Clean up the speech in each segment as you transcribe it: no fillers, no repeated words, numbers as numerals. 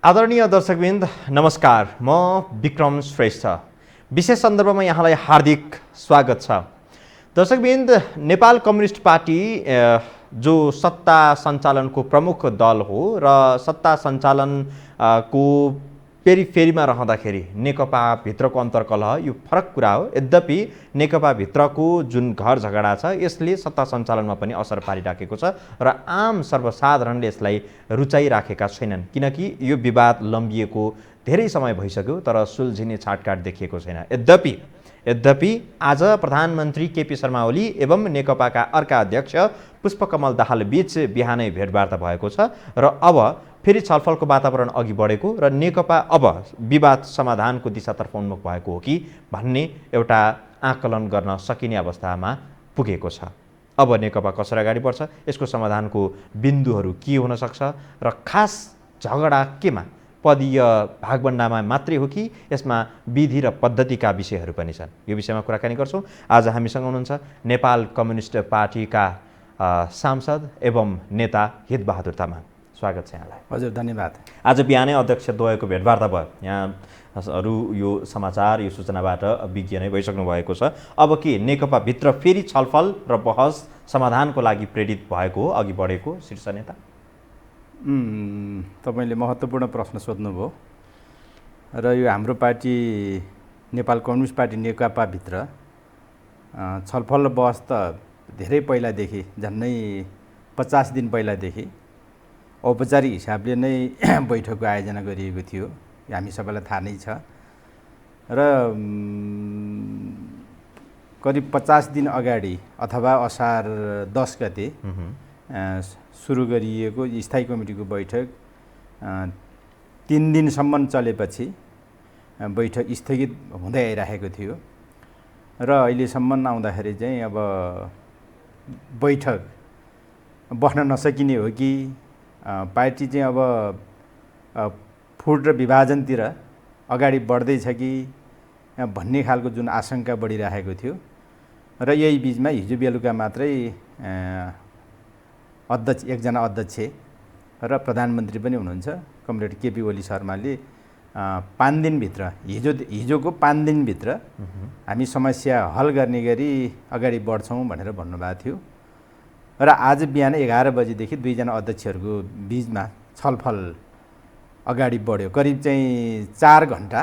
आदरणीय दर्शकवृन्द नमस्कार, म विक्रम श्रेष्ठ। विशेष सन्दर्भमा यहाँलाई हार्दिक स्वागत छ। दर्शकवृन्द, नेपाल कम्युनिस्ट पार्टी जो सत्ता सञ्चालनको प्रमुख दल हो र सत्ता सञ्चालनको पेरिफेरीमा रहँदाखेरि नेकपा भित्रको अन्तर्कलह यो फरक कुरा हो। यद्यपि नेकपा भित्रको जुन घर झगडा छ यसले सत्ता सञ्चालनमा पनि असर पारिराखेको छ र आम सर्वसाधारणले यसलाई रुचाइराखेका छैनन्, किनकि यो विवाद लम्बिएको धेरै समय भइसक्यो तर सुल्झिने छाटकाट देखिएको छैन। यद्यपि आज प्रधानमन्त्री केपी शर्मा ओली एवं नेकपाका अर्का अध्यक्ष पुष्पकमल दाहाल बीच बिहानै भेटवार्ता भएको छ र अब फेरि छलफलको वातावरण अघि बढेको र नेकपा अब विवाद समाधानको दिशातर्फ उन्मुख भएको हो कि भन्ने एउटा आकलन गर्न सकिने अवस्थामा पुगेको छ। अब नेकपा कसरी अगाडि बढ्छ, यसको समाधानको बिन्दुहरू के हुन सक्छ र खास झगडा केमा, पदीय भागभण्डामा मात्रै हो कि यसमा विधि र पद्धतिका विषयहरू पनि छन्? यो विषयमा कुराकानी गर्छौँ। आज हामीसँग हुनुहुन्छ नेपाल कम्युनिस्ट पार्टीका सांसद एवं नेता हितबहादुर तामाङ। स्वागत छ यहाँलाई। हजुर, धन्यवाद। आज बिहानै अध्यक्ष द्वयको भेटवार्ता भयो। यहाँहरू यो समाचार, यो सूचनाबाट विज्ञ नै भइसक्नु भएको छ। अब के नेकपाभित्र फेरि छलफल र बहस समाधानको लागि प्रेरित भएको हो, अघि बढेको शीर्ष नेता? तपाईँले महत्त्वपूर्ण प्रश्न सोध्नुभयो र यो हाम्रो पार्टी नेपाल कम्युनिस्ट पार्टी नेकपाभित्र छलफल र बहस त धेरै पहिलादेखि, झन्नै 50 दिन पहिलादेखि औपचारिक हिसाबले नै बैठकको आयोजना गरिएको थियो। हामी सबैलाई थाहा नै छ र करिब 50 दिन अगाडि अथवा असार 10 गते सुरु गरिएको स्थायी कमिटीको बैठक 3 दिनसम्म चलेपछि बैठक स्थगित हुँदै आइरहेको थियो र अहिलेसम्म आउँदाखेरि चाहिँ अब बैठक बस्न नसकिने हो कि पार्टी चाहिँ अब फुट र विभाजनतिर अगाडि बढ्दैछ कि भन्ने खालको जुन आशंका बढिरहेको थियो र यही बिचमा हिजो बेलुका मात्रै एकजना अध्यक्ष र प्रधानमन्त्री पनि हुनुहुन्छ कमरेड केपी ओली शर्माले 5 दिनभित्र, हिजोको 5 दिनभित्र हामी समस्या हल गर्ने गरी अगाडि बढ्छौँ भनेर भन्नुभएको थियो र आज बिहान 11 बजेदेखि दुईजना अध्यक्षहरूको बिचमा छलफल अगाडि बढ्यो। करिब चाहिँ 4 घन्टा,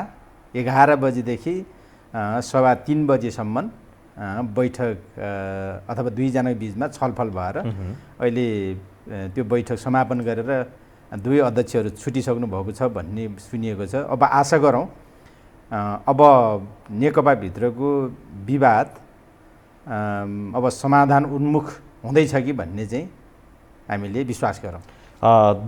11 बजेदेखि 3:15 बजेसम्म बैठक अथवा दुईजनाको बिचमा छलफल भएर अहिले त्यो बैठक समापन गरेर दुवै अध्यक्षहरू छुटिसक्नु भएको छ भन्ने सुनिएको छ। अब आशा गरौँ अब नेकपाभित्रको विवाद अब समाधान उन्मुख हुँदैछ कि भन्ने चाहिँ हामीले विश्वास गरौँ।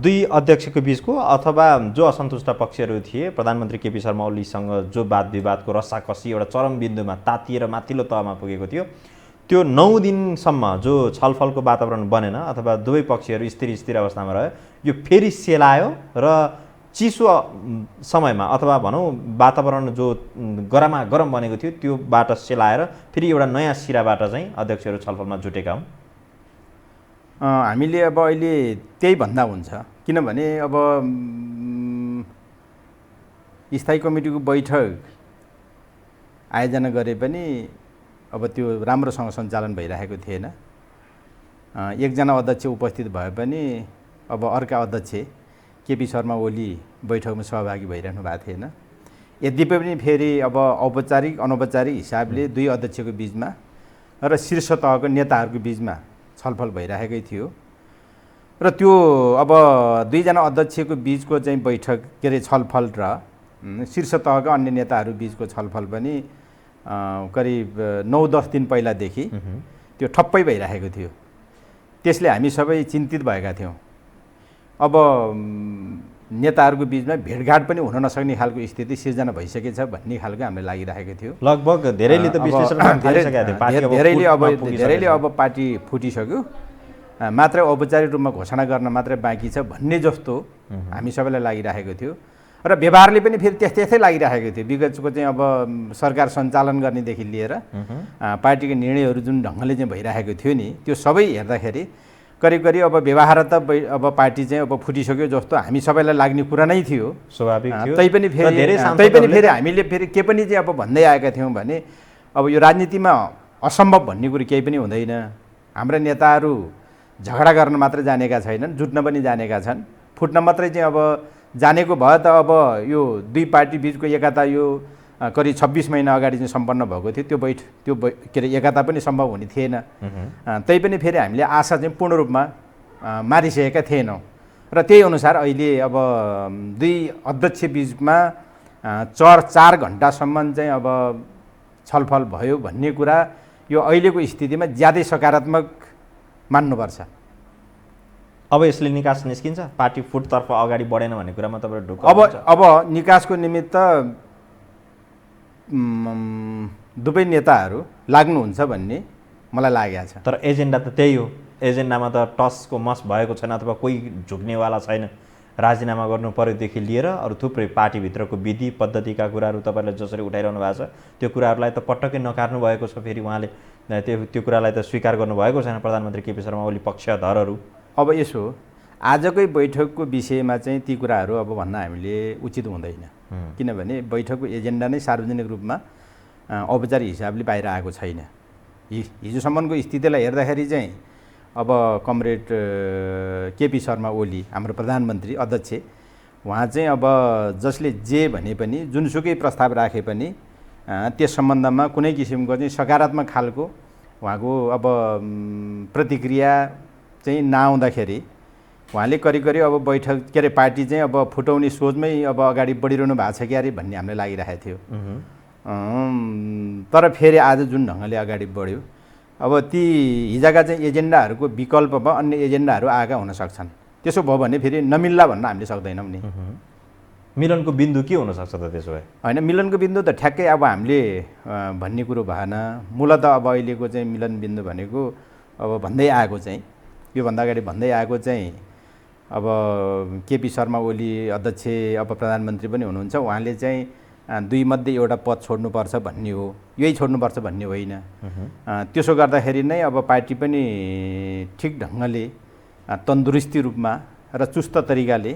दुई अध्यक्षको बिचको अथवा जो असन्तुष्ट पक्षहरू थिए, प्रधानमन्त्री केपी शर्मा ओलीसँग जो वाद विवादको रस्साकसी एउटा चरम बिन्दुमा तातिएर माथिल्लो तहमा पुगेको थियो, त्यो 9 दिनसम्म जो छलफलको वातावरण बनेन अथवा दुवै पक्षहरू स्थिर अवस्थामा रह्यो, यो फेरि सेलायो र चिसो समयमा अथवा भनौँ वातावरण जो गरम बनेको थियो त्योबाट सेलाएर फेरि एउटा नयाँ सिराबाट चाहिँ अध्यक्षहरू छलफलमा जुटेका हुन्। हामीले अब अहिले त्यही भन्दा हुन्छ, किनभने अब स्थायी कमिटीको बैठक आयोजना गरे पनि अब त्यो राम्रोसँग सञ्चालन भइरहेको थिएन। एकजना अध्यक्ष उपस्थित भए पनि अब अर्का अध्यक्ष केपी शर्मा ओली बैठकमा सहभागी भइरहनु भएको थिएन। यद्यपि पनि फेरि अब औपचारिक अनौपचारिक हिसाबले दुई अध्यक्षको बिचमा र शीर्ष तहको नेताहरूको बिचमा छलफल भइरहेकै थियो र त्यो अब दुईजना अध्यक्षको बिचको चाहिँ बैठक के अरे छलफल र शीर्ष तहका अन्य नेताहरू बिचको छलफल पनि करिब 9-10 दिन पहिलादेखि त्यो ठप्पै भइरहेको थियो। त्यसले हामी सबै चिन्तित भएका थियौँ। अब नेताहरूको बिचमा भेटघाट पनि हुन नसक्ने खालको स्थिति सिर्जना भइसकेछ भन्ने खालको हामीलाई लागिरहेको थियो। लगभग धेरैले त विश्लेषण धेरैले अब पार्टी फुटिसक्यो, मात्र औपचारिक रूपमा घोषणा गर्न मात्रै बाँकी छ भन्ने जस्तो हामी सबैलाई लागिरहेको थियो र व्यवहारले पनि फेरि त्यस्तै लागिरहेको थियो। विगतको चाहिँ अब सरकार सञ्चालन गर्नेदेखि लिएर पार्टीको निर्णयहरू जुन ढङ्गले चाहिँ भइरहेको थियो नि, त्यो सबै हेर्दाखेरि करिब अब व्यवहार त अब पार्टी चाहिँ अब फुटिसक्यो जस्तो हामी सबैलाई लाग्ने कुरा नै थियो, स्वाभाविक थियो। तैपनि फेरि हामीले फेरि के पनि चाहिँ अब भन्दै आएका थियौँ भने अब यो राजनीतिमा असम्भव भन्ने कुरो केही पनि हुँदैन। हाम्रा नेताहरू झगडा गर्न मात्र जानेका छैनन्, जुट्न पनि जानेका छन्। फुट्न मात्रै चाहिँ अब जानेको भए त अब यो दुई पार्टी बिचको एकता यो करिब 26 महिना अगाडि चाहिँ सम्पन्न भएको थियो, त्यो के अरे एकता पनि सम्भव हुने थिएन। तैपनि फेरि हामीले आशा चाहिँ पूर्ण रूपमा मारिसकेका थिएनौँ र त्यही अनुसार अहिले अब दुई अध्यक्ष बिचमा 4 घन्टासम्म चाहिँ अब छलफल भयो भन्ने कुरा यो अहिलेको स्थितिमा ज्यादै सकारात्मक मान्नुपर्छ। अब यसले निकास निस्किन्छ, पार्टी फुटतर्फ अगाडि बढेन भन्ने कुरामा तपाईँ ढुक्क अब निकासको निमित्त दुवै नेताहरू लाग्नुहुन्छ भन्ने मलाई लागेको छ। तर एजेन्डा त त्यही हो, एजेन्डामा त टसको मस भएको छैन अथवा कोही झुक्नेवाला छैन। राजीनामा गर्नु पर्योदेखि लिएर अरू थुप्रै पार्टीभित्रको विधि पद्धतिका कुराहरू तपाईँले जसरी उठाइरहनु भएको छ त्यो कुराहरूलाई त पटक्कै नकार्नु भएको छ। फेरि उहाँले त्यो कुरालाई त स्वीकार गर्नुभएको छैन प्रधानमन्त्री केपी शर्मा ओली पक्षधरहरू। अब यसो आजकै बैठकको विषयमा चाहिँ ती कुराहरू अब भन्न हामीले उचित हुँदैन, किनभने बैठकको एजेन्डा नै सार्वजनिक रूपमा औपचारिक हिसाबले बाहिर आएको छैन। हिजोसम्मको स्थितिलाई हेर्दाखेरि चाहिँ अब कमरेड केपी शर्मा ओली हाम्रो प्रधानमन्त्री अध्यक्ष उहाँ चाहिँ अब जसले जे भने पनि जुनसुकै प्रस्ताव राखे पनि त्यस सम्बन्धमा कुनै किसिमको चाहिँ सकारात्मक खालको उहाँको अब प्रतिक्रिया चाहिँ नआउँदाखेरि उहाँले करिब अब बैठक के अरे पार्टी चाहिँ अब फुटाउने सोचमै अब अगाडि बढिरहनु भएको छ कि अरे भन्ने हामीलाई लागिरहेको थियो। तर फेरि आज जुन ढङ्गले अगाडि बढ्यो अब ती हिजोका चाहिँ एजेन्डाहरूको विकल्पमा अन्य एजेन्डाहरू आएका हुन सक्छन्। त्यसो भयो भने फेरि नमिल्ला भन्न हामीले सक्दैनौँ नि। मिलनको बिन्दु के हुनसक्छ त त्यसो भए? होइन, मिलनको बिन्दु त ठ्याक्कै अब हामीले भन्ने कुरो भएन। मूलत अब अहिलेको चाहिँ मिलन बिन्दु भनेको अब भन्दै आएको चाहिँ योभन्दा अगाडि भन्दै आएको चाहिँ अब केपी शर्मा ओली अध्यक्ष अब प्रधानमन्त्री पनि हुनुहुन्छ, उहाँले चाहिँ दुई मध्ये एउटा पद छोड्नुपर्छ भन्ने हो, यही छोड्नुपर्छ भन्ने होइन। त्यसो गर्दाखेरि नै अब पार्टी पनि ठिक ढङ्गले तन्दुरुस्ती रूपमा र चुस्त तरिकाले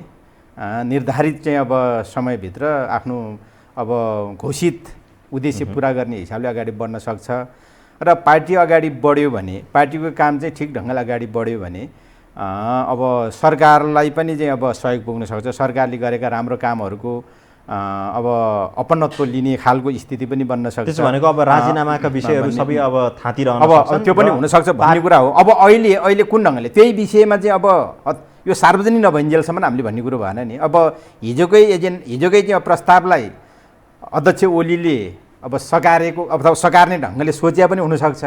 निर्धारित चाहिँ अब समयभित्र आफ्नो अब घोषित उद्देश्य पुरा गर्ने हिसाबले अगाडि बढ्न सक्छ। र पार्टी अगाडि बढ्यो भने, पार्टीको काम चाहिँ ठिक ढङ्गले अगाडि बढ्यो भने अब सरकारलाई पनि चाहिँ अब सहयोग पुग्न सक्छ। सरकारले गरेका राम्रो कामहरूको अब अपनत्व लिने खालको स्थिति पनि बन्न सक्छ। त्यसो भनेको अब राजीनामाका विषयहरू सबै अब थाँतिरहन सक्छन्, त्यो पनि हुनसक्छ भन्ने कुरा हो। अब अहिले कुन ढङ्गले त्यही विषयमा चाहिँ अब यो सार्वजनिक नभइन्जेलसम्म हामीले भन्ने कुरो भएन नि। अब हिजोकै चाहिँ प्रस्तावलाई अध्यक्ष ओलीले अब सकारेको अथवा सकार्ने ढङ्गले सोचे पनि हुनसक्छ।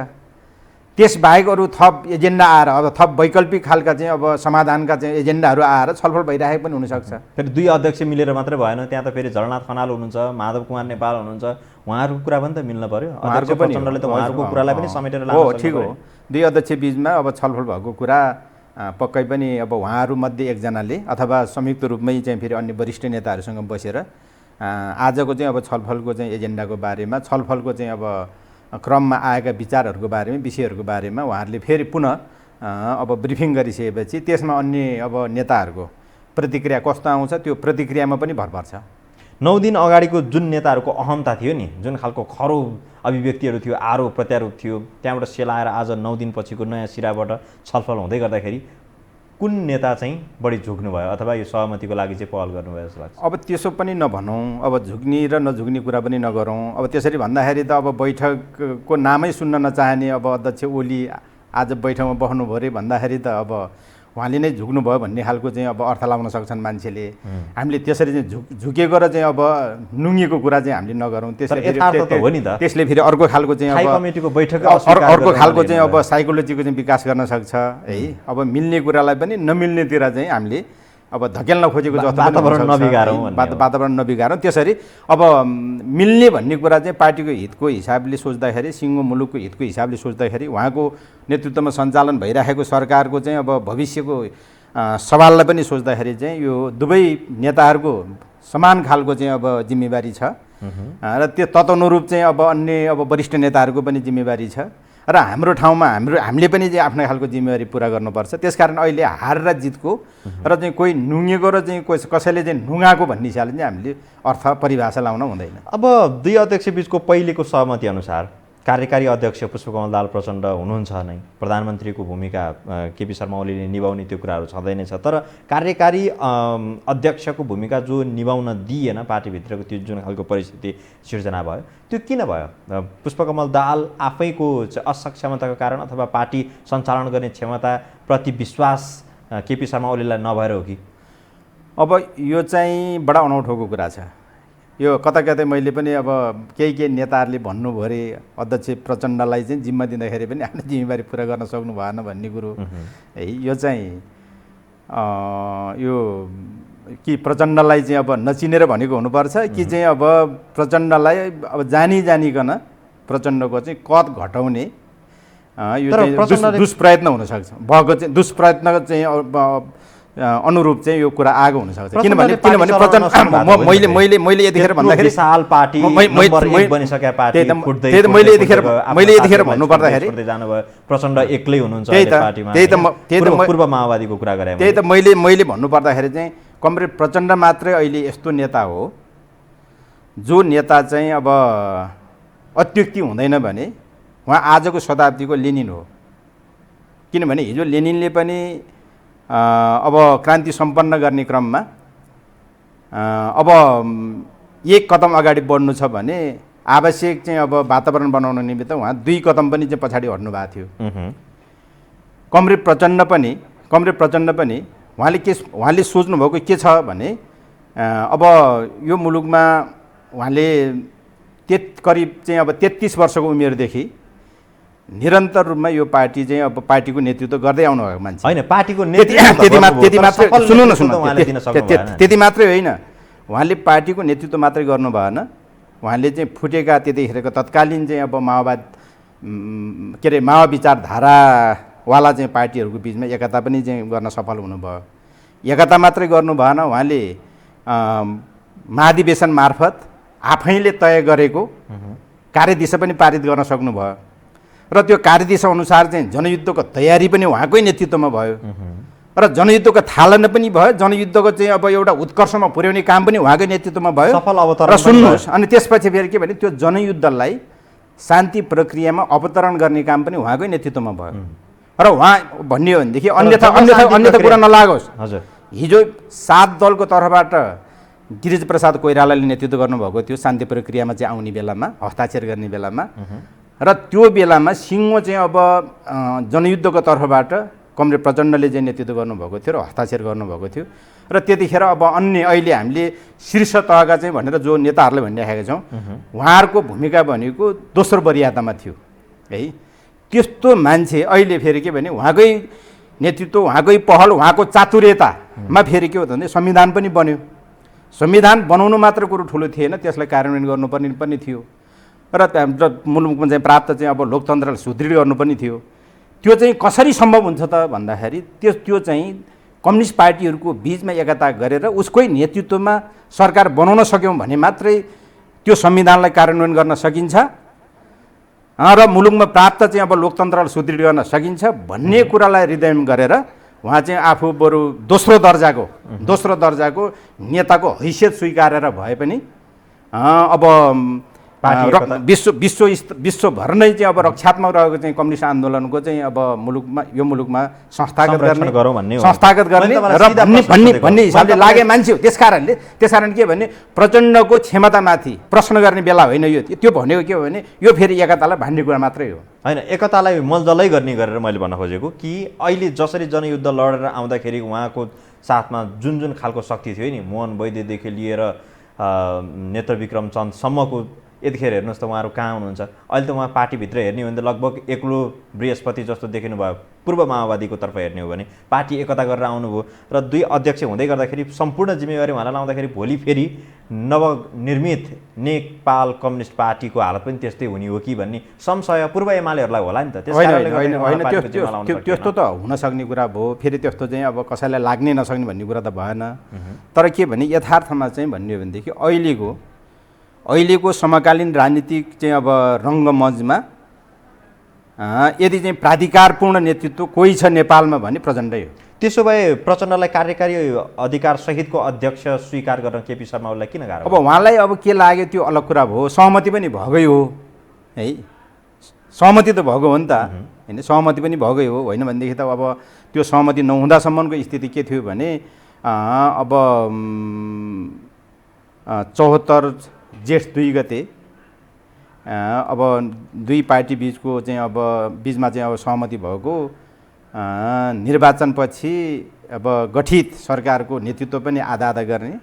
त्यसबाहेक अरू थप एजेन्डा आएर अब थप वैकल्पिक खालका चाहिँ अब समाधानका चाहिँ एजेन्डाहरू आएर छलफल भइरहेको पनि हुनसक्छ। फेरि दुई अध्यक्ष मिलेर मात्रै भएन, त्यहाँ त फेरि झलनाथ खनाल हुनुहुन्छ, माधव कुमार नेपाल हुनुहुन्छ, उहाँहरूको कुरा पनि त मिल्न पर्यो। उहाँहरूको पनि प्रचण्डले त उहाँहरूको कुरालाई पनि समेटेर लान्छ। हो, ठिक हो। दुई अध्यक्ष बिचमा अब छलफल भएको कुरा पक्कै पनि अब उहाँहरूमध्ये एकजनाले अथवा संयुक्त रूपमै चाहिँ फेरि अन्य वरिष्ठ नेताहरूसँग बसेर आजको चाहिँ अब छलफलको चाहिँ एजेन्डाको बारेमा, छलफलको चाहिँ अब क्रममा आएका विचारहरूको बारेमा, विषयहरूको बारेमा उहाँहरूले फेरि पुनः अब ब्रिफिङ गरिसकेपछि त्यसमा अन्य अब नेताहरूको प्रतिक्रिया कस्तो आउँछ त्यो प्रतिक्रियामा पनि भर पर्छ। 9 दिन अगाडिको जुन नेताहरूको अहमता थियो नि, जुन खालको खरो अभिव्यक्तिहरू थियो, आरोप प्रत्यारोप थियो, त्यहाँबाट सेलाएर आज 9 दिनपछिको नयाँ सिराबाट छलफल हुँदै गर्दाखेरि कुन नेता चाहिँ बढी झुक्नु भयो अथवा यो सहमतिको लागि चाहिँ पहल गर्नुभयो जस्तो लाग्छ? अब त्यसो पनि नभनौँ, अब झुक्ने र नझुक्ने कुरा पनि नगरौँ। अब त्यसरी भन्दाखेरि त अब बैठकको नामै सुन्न नचाहने अब अध्यक्ष ओली आज बैठकमा बस्नुभयो अरे भन्दाखेरि त अब उहाँले नै झुक्नुभयो भन्ने खालको चाहिँ अब अर्थ लाउन सक्छन् मान्छेले। हामीले त्यसरी चाहिँ झुकेको र चाहिँ अब नुङ्गिएको कुरा चाहिँ हामीले नगरौँ। त्यसले फेरि अर्को खालको चाहिँ अब कमिटीको बैठक अर्को खालको चाहिँ अब साइकोलोजीको चाहिँ विकास गर्न सक्छ है। अब मिल्ने कुरालाई पनि नमिल्नेतिर चाहिँ हामीले अब धकेल्न खोजेको जस्तो वातावरण नबिगारौँ। त्यसरी अब मिल्ने भन्ने कुरा चाहिँ पार्टीको हितको हिसाबले सोच्दाखेरि, सिङ्गो मुलुकको हितको हिसाबले सोच्दाखेरि, उहाँको नेतृत्वमा सञ्चालन भइरहेको सरकारको चाहिँ अब भविष्यको सवाललाई पनि सोच्दाखेरि चाहिँ यो दुवै नेताहरूको समान खालको चाहिँ अब जिम्मेवारी छ र त्यो तदनुरूप चाहिँ अब अन्य अब वरिष्ठ नेताहरूको पनि जिम्मेवारी छ र हाम्रो ठाउँमा हामीले पनि चाहिँ आफ्नो खालको जिम्मेवारी पुरा गर्नुपर्छ। त्यसकारण अहिले हार र जितको र चाहिँ कोही नुङ्गेको र चाहिँ कसैले चाहिँ नुङ्गाको भन्ने हिसाबले चाहिँ हामीले अर्थ परिभाषा लाउन हुँदैन। अब दुई अध्यक्ष बिचको पहिलेको सहमति अनुसार कार्यकारी अध्यक्ष पुष्पकमल दाहाल प्रचण्ड हुनुहुन्छ नै, प्रधानमन्त्रीको भूमिका केपी शर्मा ओलीले निभाउने त्यो कुराहरू छँदै छ। तर कार्यकारी अध्यक्षको भूमिका जो निभाउन दिएन पार्टीभित्रको त्यो जुन खालको परिस्थिति सिर्जना भयो त्यो किन भयो? पुष्पकमल दाहाल आफैको असक्षमताको कारण अथवा पार्टी सञ्चालन गर्ने क्षमताप्रति विश्वास केपी शर्मा ओलीलाई नभएर हो कि? अब यो चाहिँ बडा अनौठोको कुरा छ। यो कता कतै मैले पनि अब केही नेताहरूले भन्नुभयो अरे अध्यक्ष प्रचण्डलाई चाहिँ जिम्मा दिँदाखेरि पनि आफ्नो जिम्मेवारी पुरा गर्न सक्नु भएन भन्ने कुरो है। यो चाहिँ यो कि प्रचण्डलाई चाहिँ अब नचिनेर भनेको हुनुपर्छ कि चाहिँ अब प्रचण्डलाई अब जानिकन प्रचण्डको चाहिँ कद घटाउने यो चाहिँ दुष्प्रयत्न हुनसक्छ। भएको चाहिँ दुष्प्रयत्न चाहिँ अनुरूप चाहिँ यो कुरा आएको हुनसक्छ। किनभने प्रचण्ड मैले यतिखेर भन्दाखेरि विशाल पार्टी नम्बर 1 बनिसकेको पार्टी फुट्दै त्यही त मैले यतिखेर भन्नुपर्दाखेरि जानुभयो प्रचण्ड एक्लै हुनुहुन्छ पार्टीमा। त्यही त पूर्व माओवादीको कुरा गरे। त्यही त मैले भन्नुपर्दाखेरि चाहिँ कमरेड प्रचण्ड मात्रै अहिले यस्तो नेता हो जो नेता चाहिँ अब अत्युक्ति हुँदैन भने उहाँ आजको शताब्दीको लेनिन हो। किनभने हिजो लेनिनले पनि अब क्रान्ति सम्पन्न गर्ने क्रममा अब एक कदम अगाडि बढ्नु छ भने आवश्यक चाहिँ अब वातावरण बनाउन निमित्त उहाँ 2 कदम पनि चाहिँ पछाडि हट्नु भएको थियो। कमरेड प्रचण्ड पनि उहाँले सोच्नुभएको के छ भने अब यो मुलुकमा उहाँले करिब चाहिँ अब 33 वर्षको उमेरदेखि निरन्तर रूपमा यो पार्टी चाहिँ अब पार्टीको नेतृत्व गर्दै आउनु भएको मान्छे हैन। पार्टीको त्यति मात्रै होइन, उहाँले पार्टीको नेतृत्व मात्रै गर्नु भएन, उहाँले चाहिँ फुटेका त्यतिखेरको तत्कालीन चाहिँ अब माओ विचारधारावाला चाहिँ पार्टीहरूको बिचमा एकता पनि चाहिँ गर्न सफल हुनुभयो। एकता मात्रै गर्नु भएन, उहाँले महाधिवेशन मार्फत आफैले तय गरेको कार्यदिशा पनि पारित गर्न सक्नुभयो र त्यो कार्यदिशा अनुसार चाहिँ जनयुद्धको तयारी पनि उहाँकै नेतृत्वमा भयो र जनयुद्धको थालना पनि भयो। जनयुद्धको चाहिँ अब एउटा उत्कर्षमा पुर्याउने काम पनि उहाँकै नेतृत्वमा भयो। र सुन्नुहोस्, अनि त्यसपछि फेरि के भने त्यो जनयुद्धलाई शान्ति प्रक्रियामा अवतरण गर्ने काम पनि उहाँकै नेतृत्वमा भयो। र उहाँ भन्ने हो भनेदेखि अन्यथा कुरा नलागोस्। हजुर, हिजो 7 दलको तर्फबाट गिरिज प्रसाद कोइरालाले नेतृत्व गर्नुभएको थियो शान्ति प्रक्रियामा चाहिँ आउने बेलामा, हस्ताक्षर गर्ने बेलामा। र त्यो बेलामा सिङ्गो चाहिँ अब जनयुद्धको तर्फबाट कमरेड प्रचण्डले चाहिँ नेतृत्व गर्नुभएको थियो र हस्ताक्षर गर्नुभएको थियो। र त्यतिखेर अब अन्य अहिले हामीले शीर्ष तहका चाहिँ भनेर जो नेताहरूले भनिराखेका छौँ उहाँहरूको भूमिका भनेको दोस्रो वरियातामा थियो है। त्यस्तो मान्छे अहिले फेरि के भने उहाँकै नेतृत्व, उहाँकै पहल, उहाँको चातुर्यतामा फेरि के हो भने संविधान पनि बन्यो। संविधान बनाउनु मात्र कुरो ठुलो थिएन, त्यसलाई कार्यान्वयन गर्नुपर्ने पनि थियो र मुलुकमा चाहिँ प्राप्त चाहिँ अब लोकतन्त्रलाई सुदृढ गर्नु पनि थियो। त्यो चाहिँ कसरी सम्भव हुन्छ त भन्दाखेरि त्यो चाहिँ कम्युनिस्ट पार्टीहरूको बिचमा एकता गरेर उसकै नेतृत्वमा सरकार बनाउन सक्यौँ भने मात्रै त्यो संविधानलाई कार्यान्वयन गर्न सकिन्छ र मुलुकमा प्राप्त चाहिँ अब लोकतन्त्रलाई सुदृढ गर्न सकिन्छ भन्ने कुरालाई हृदयम गरेर उहाँ चाहिँ आफू बरु दोस्रो दर्जाको नेताको हैसियत स्वीकारेर भए पनि अब विश्वभर नै चाहिँ अब रक्षात्मक रहेको चाहिँ कम्युनिस्ट आन्दोलनको चाहिँ अब यो मुलुकमा संस्थागत गर्ने र भन्ने हिसाबले लागे मान्छे हो। त्यसकारण के भने प्रचण्डको क्षमतामाथि प्रश्न गर्ने बेला होइन यो। त्यो भनेको के हो भने यो फेरि एकतालाई भान्ने कुरा मात्रै हो। होइन, एकतालाई मलजलै गर्ने गरेर मैले भन्न खोजेको कि अहिले जसरी जनयुद्ध लडेर आउँदाखेरि उहाँको साथमा जुन खालको शक्ति थियो नि, मोहन वैद्यदेखि लिएर नेत्रविक्रम चन्दसम्मको, यतिखेर हेर्नुहोस् त उहाँहरू कहाँ हुनुहुन्छ। अहिले त उहाँ पार्टीभित्र हेर्ने हो भने त लगभग एक्लो बृहस्पति जस्तो देखिनु भयो। पूर्व माओवादीको तर्फ हेर्ने हो भने पार्टी एकता गरेर आउनुभयो र 2 अध्यक्ष हुँदै गर्दाखेरि सम्पूर्ण जिम्मेवारी उहाँलाई लाउँदाखेरि भोलि फेरि नवनिर्मित नेपाल कम्युनिस्ट पार्टीको हालत पनि त्यस्तै हुने हो कि भन्ने संशय पूर्व एमालेहरूलाई होला नि त। त्यस्तो त हुन सक्ने कुरा भयो, फेरि त्यस्तो चाहिँ अब कसैलाई लाग्नै नसक्ने भन्ने कुरा त भएन। तर के भने यथार्थमा चाहिँ भन्ने हो भनेदेखि अहिलेको समकालीन राजनीतिक चाहिँ अब रङ्गमञ्चमा यदि चाहिँ प्राधिकारपूर्ण नेतृत्व कोही छ नेपालमा भने प्रचण्डै हो। त्यसो भए प्रचण्डलाई कार्यकारी अधिकार सहितको अध्यक्ष स्वीकार गर्न केपी शर्मा ओलीलाई किन गाह्रो? अब उहाँलाई अब के लाग्यो त्यो अलग कुरा भयो, सहमति पनि भएकै हो है, सहमति त भएको हो नि त होइन, सहमति पनि भएकै हो। होइन भनेदेखि त अब त्यो सहमति नहुँदासम्मको स्थिति के थियो भने अब 74 जेठ 2 गते अब दुई पार्टी बिचको चाहिँ अब बिचमा चाहिँ अब सहमति भएको निर्वाचनपछि अब गठित सरकारको नेतृत्व पनि आधा आधा गर्ने,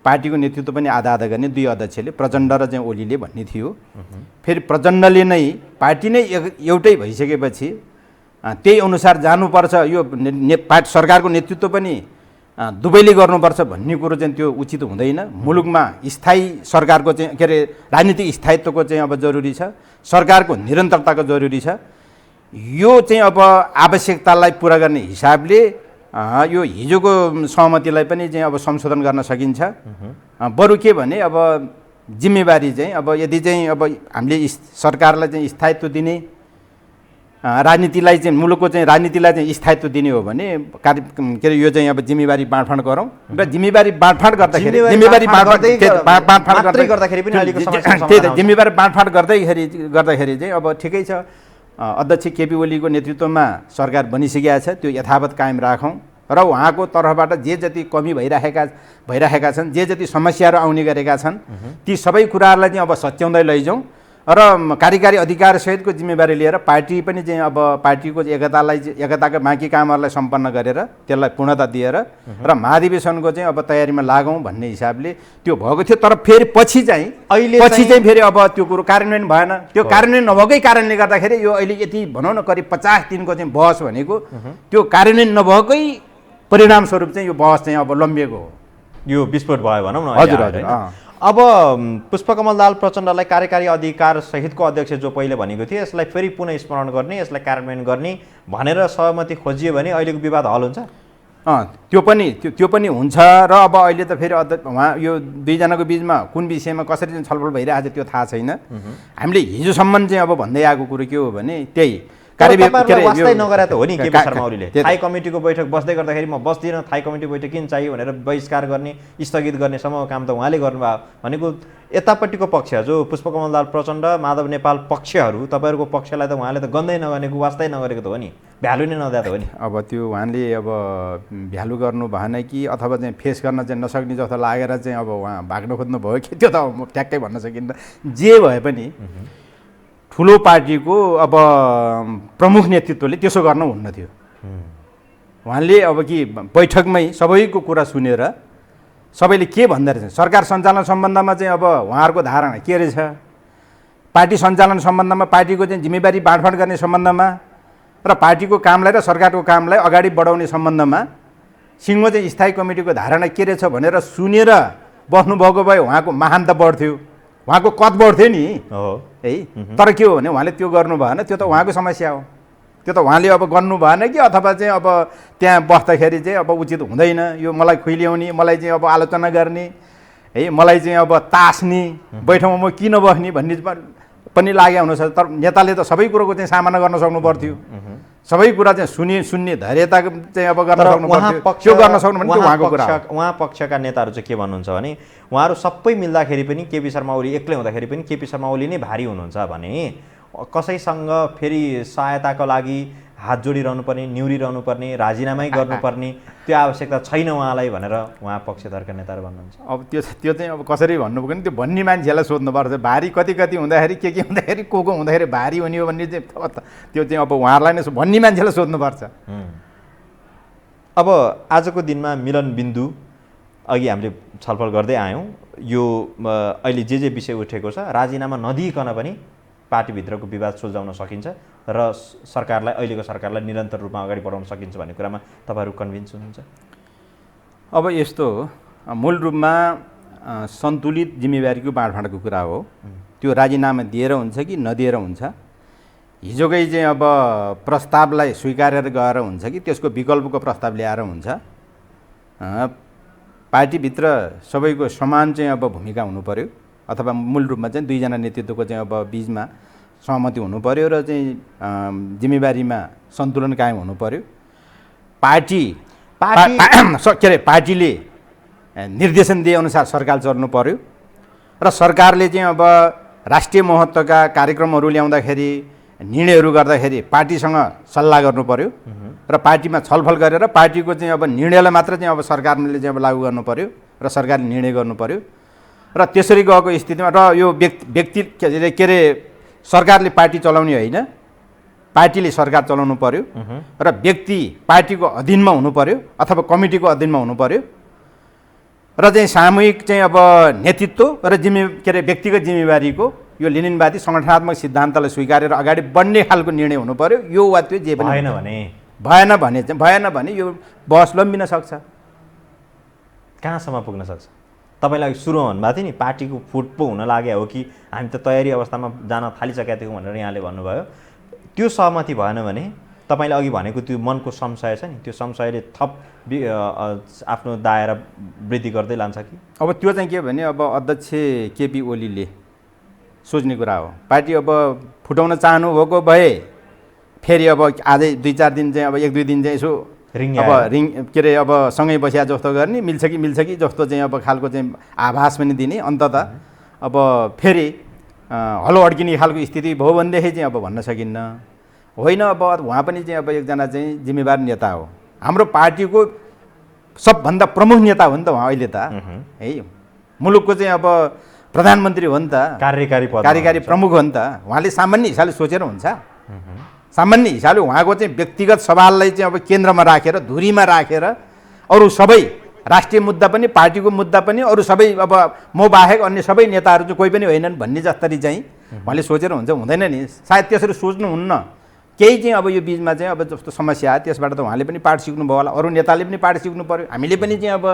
पार्टीको नेतृत्व पनि आधा आधा गर्ने दुई अध्यक्षले, प्रचण्ड र चाहिँ ओलीले भन्ने थियो। फेरि प्रचण्डले नै पार्टी नै एउटै भइसकेपछि त्यही अनुसार जानुपर्छ, यो पार्टी सरकारको नेतृत्व पनि दुवैले गर्नुपर्छ भन्ने कुरो चाहिँ त्यो उचित हुँदैन। मुलुकमा स्थायी सरकारको चाहिँ के अरे राजनीतिक स्थायित्वको चाहिँ अब जरुरी छ, सरकारको निरन्तरताको जरुरी छ। यो चाहिँ अब आवश्यकतालाई पुरा गर्ने हिसाबले यो हिजोको सहमतिलाई पनि चाहिँ अब संशोधन गर्न सकिन्छ। बरु के भने अब जिम्मेवारी चाहिँ अब यदि चाहिँ अब हामीले सरकारलाई चाहिँ स्थायित्व दिने, राजनीतिलाई चाहिँ मुलुकको चाहिँ राजनीतिलाई चाहिँ स्थायित्व दिने हो भने के अरे यो चाहिँ अब जिम्मेवारी बाँडफाँड गरौँ र जिम्मेवारी बाँडफाँड गर्दाखेरि जिम्मेवारी बाँडफाँड गर्दाखेरि चाहिँ अब ठिकै छ, अध्यक्ष केपी ओलीको नेतृत्वमा सरकार बनिसकेका छ, त्यो यथावत कायम राखौँ र उहाँको तर्फबाट जे जति कमी भइरहेका छन्, जे जति समस्याहरू आउने गरेका छन्, ती सबै कुराहरूलाई चाहिँ अब सच्याउँदै लैजाउँ र कार्यकारी अधिकार सहितको जिम्मेवारी लिएर पार्टी पनि चाहिँ अब पार्टीको एकताका बाँकी कामहरूलाई सम्पन्न गरेर त्यसलाई पूर्णता दिएर र महाधिवेशनको चाहिँ अब तयारीमा लागौँ भन्ने हिसाबले त्यो भएको थियो। तर फेरि पछि चाहिँ फेरि अब त्यो कुरो कार्यान्वयन भएन। त्यो कार्यान्वयन नभएकै कारणले गर्दाखेरि यो अहिले यति भनौँ न करिब 50 दिनको चाहिँ बहस भनेको त्यो कार्यान्वयन नभएकै परिणामस्वरूप चाहिँ यो बहस चाहिँ अब लम्बिएको हो, यो विस्फोट भयो भनौँ न। हजुर हजुर। अब पुष्पकमल दाहाल प्रचण्डलाई कार्यकारी अधिकार सहितको अध्यक्ष जो पहिले भनेको थियो यसलाई फेरि पुनः स्मरण गर्ने, यसलाई कार्यान्वयन गर्ने भनेर सहमति खोजियो भने अहिलेको विवाद हल हुन्छ? त्यो पनि हुन्छ र अब अहिले त फेरि उहाँ यो दुईजनाको बिचमा कुन विषयमा कसरी चाहिँ छलफल भइरहेको छ त्यो थाहा छैन। हामीले हिजोसम्म चाहिँ अब भन्दै आएको कुरो के हो भने त्यही वास्तै नगरे त हो नि केपी शर्मा ओलीले थाई कमिटीको बैठक बस्दै गर्दाखेरि म बस्दिनँ, थाई कमिटी बैठक किन चाहियो भनेर बहिष्कार गर्ने, स्थगित गर्ने सम्म काम त उहाँले गर्नुभयो भनेको यतापट्टिको पक्ष जो पुष्पकमल दाहाल प्रचण्ड माधव नेपाल पक्षहरू, तपाईँहरूको पक्षलाई त उहाँले त गन्दै नगर्नेको वास्तै नगरेको त हो नि, भ्यालु नै नदिएको त हो नि। अब त्यो उहाँले अब भ्यालु गर्नु भएन कि अथवा चाहिँ फेस गर्न चाहिँ नसक्ने जस्तो लागेर चाहिँ अब उहाँ भाग्न खोज्नु भयो कि त्यो त म ट्याक्कै भन्न सकिन्न। जे भए पनि ठुलो पार्टीको अब प्रमुख नेतृत्वले त्यसो गर्न हुन्न थियो। उहाँले अब कि बैठकमै सबैको कुरा सुनेर सबैले के भन्दै रहेछ, सरकार सञ्चालन सम्बन्धमा चाहिँ अब उहाँहरूको धारणा के रहेछ, पार्टी सञ्चालन सम्बन्धमा, पार्टीको चाहिँ जिम्मेवारी बाँडफाँड गर्ने सम्बन्धमा र पार्टीको कामलाई र सरकारको कामलाई अगाडि बढाउने सम्बन्धमा सिङ्गो चाहिँ स्थायी कमिटीको धारणा के रहेछ भनेर सुनेर बस्नुभएको भए उहाँको महान त बढ्थ्यो, उहाँको कद बढ्थ्यो नि है। तर के हो भने उहाँले त्यो गर्नु भएन, त्यो त उहाँको समस्या हो। त्यो त उहाँले अब गर्नु भएन कि अथवा चाहिँ अब त्यहाँ बस्दाखेरि चाहिँ अब उचित हुँदैन, यो मलाई खुइल्याउने, मलाई चाहिँ अब आलोचना गर्ने है, मलाई चाहिँ अब तास्ने, बैठकमा म किन बस्ने भन्ने पनि लाग्यो हुनसक्छ। तर नेताले त सबै कुरोको चाहिँ सामना गर्न सक्नु पर्थ्यो, सबै कुरा चाहिँ सुन्ने धैर्यता चाहिँ अब गर्न सक्नु पर्थ्यो, त्यो गर्न सक्नु भने उहाँको कुरा। उहाँ पक्षका नेताहरू चाहिँ के भन्नुहुन्छ भने उहाँहरू सबै मिल्दाखेरि पनि केपी शर्मा ओली एक्लै हुँदाखेरि पनि केपी शर्मा ओली नै भारी हुनुहुन्छ भने कसैसँग फेरि सहायताको लागि हात जोडिरहनु पर्ने, निहुरिरहनु पर्ने, राजीनामै गर्नुपर्ने त्यो आवश्यकता छैन उहाँलाई भनेर उहाँ पक्षधरका नेताहरू भन्नुहुन्छ। अब त्यो चाहिँ अब कसरी भन्नु पर्ने, त्यो भन्ने मान्छेलाई सोध्नुपर्छ। भारी कति हुँदाखेरि के हुँदाखेरि को हुँदाखेरि भारी हुने हो भन्ने चाहिँ त्यो चाहिँ अब उहाँहरूलाई नै भन्ने मान्छेलाई सोध्नुपर्छ। अब आजको दिनमा मिलन बिन्दु अघि हामीले छलफल गर्दै आयौँ, यो अहिले जे विषय उठेको छ राजीनामा नदिइकन पनि पार्टीभित्रको विवाद सुल्झाउन सकिन्छ र सरकारलाई, अहिलेको सरकारलाई निरन्तर रूपमा अगाडि बढाउन सकिन्छ भन्ने कुरामा तपाईँहरू कन्भिन्स हुनुहुन्छ? अब यस्तो मूल रूपमा सन्तुलित जिम्मेवारीको बाँडफाँडको कुरा हो। त्यो राजीनामा दिएर हुन्छ कि नदिएर हुन्छ, हिजोकै चाहिँ अब प्रस्तावलाई स्वीकारेर गएर हुन्छ कि त्यसको विकल्पको प्रस्ताव ल्याएर हुन्छ। पार्टीभित्र सबैको समान चाहिँ अब भूमिका हुनु पर्यो, अथवा मूल रूपमा चाहिँ दुईजना नेतृत्वको चाहिँ अब बिचमा सहमति हुनु पर्यो र चाहिँ जिम्मेवारीमा सन्तुलन कायम हुनु पर्यो। पार्टीले निर्देशन दिएअनुसार सरकार चल्नु पर्यो र सरकारले चाहिँ अब राष्ट्रिय महत्त्वका कार्यक्रमहरू ल्याउँदाखेरि निर्णयहरू गर्दाखेरि पार्टीसँग सल्लाह गर्नु पर्यो र पार्टीमा छलफल गरेर पार्टीको चाहिँ अब निर्णयलाई मात्र चाहिँ अब सरकारले चाहिँ अब लागू गर्नु पर्यो र सरकारले निर्णय गर्नु पर्यो र त्यसरी गएको स्थितिमा र यो व्यक्ति के अरे सरकारले पार्टी चलाउने होइन, पार्टीले सरकार चलाउनु पर्यो र व्यक्ति पार्टीको अधीनमा हुनु पर्यो अथवा कमिटीको अधीनमा हुनु पर्यो र चाहिँ सामूहिक चाहिँ अब नेतृत्व र व्यक्तिगत जिम्मेवारीको यो लेनिनवादी सङ्गठनात्मक सिद्धान्तलाई स्वीकारेर अगाडि बढ्ने खालको निर्णय हुनु पर्यो। यो वा त्यो जे पनि भएन भने यो बहस लम्बिन सक्छ। कहाँसम्म पुग्न सक्छ? तपाईँलाई सुरु भन्नुभएको थियो नि पार्टीको फुट पो हुन लाग्यो हो कि हामी त तयारी अवस्थामा जान थालिसकेका थियौँ भनेर यहाँले भन्नुभयो। त्यो सहमति भएन भने तपाईँले अघि भनेको त्यो मनको संशय छ नि, त्यो संशयले थप आफ्नो दायरा वृद्धि गर्दै लान्छ कि? अब त्यो चाहिँ के भने अब अध्यक्ष केपी ओलीले सोच्ने कुरा हो। पार्टी अब फुटाउन चाहनुभएको भए फेरि अब आजै 2-4 दिन चाहिँ अब 1-2 दिन चाहिँ यसो अब सँगै बसिया जस्तो गर्ने मिल्छ कि जस्तो चाहिँ अब खालको चाहिँ आभास पनि दिने, अन्ततः अब फेरि हलो अड्किने खालको स्थिति भयो भनेदेखि चाहिँ अब भन्न सकिन्न। होइन, अब उहाँ पनि चाहिँ अब एकजना चाहिँ जिम्मेवार नेता हो, हाम्रो पार्टीको सबभन्दा प्रमुख नेता हो नि त उहाँ अहिले त है, मुलुकको चाहिँ अब प्रधानमन्त्री हो नि त, कार्यकारी प्रमुख हो नि त। उहाँले सामान्य हिसाबले सोचेर हुन्छ? सामान्य हिसाबले उहाँको चाहिँ व्यक्तिगत सवाललाई चाहिँ अब केन्द्रमा राखेर धुरीमा राखेर अरू सबै राष्ट्रिय मुद्दा पनि पार्टीको मुद्दा पनि अरू सबै अब म बाहेक अन्य सबै नेताहरू चाहिँ कोही पनि होइनन् भन्ने जस्तरी चाहिँ उहाँले सोचेर हुन्छ? हुँदैन नि, सायद त्यसरी सोच्नुहुन्न। केही चाहिँ अब यो बिचमा चाहिँ अब जस्तो समस्या आयो त्यसबाट त उहाँले पनि पाठ सिक्नुभयो होला, अरू नेताले पनि पाठ सिक्नु पर्यो। हामीले पनि चाहिँ अब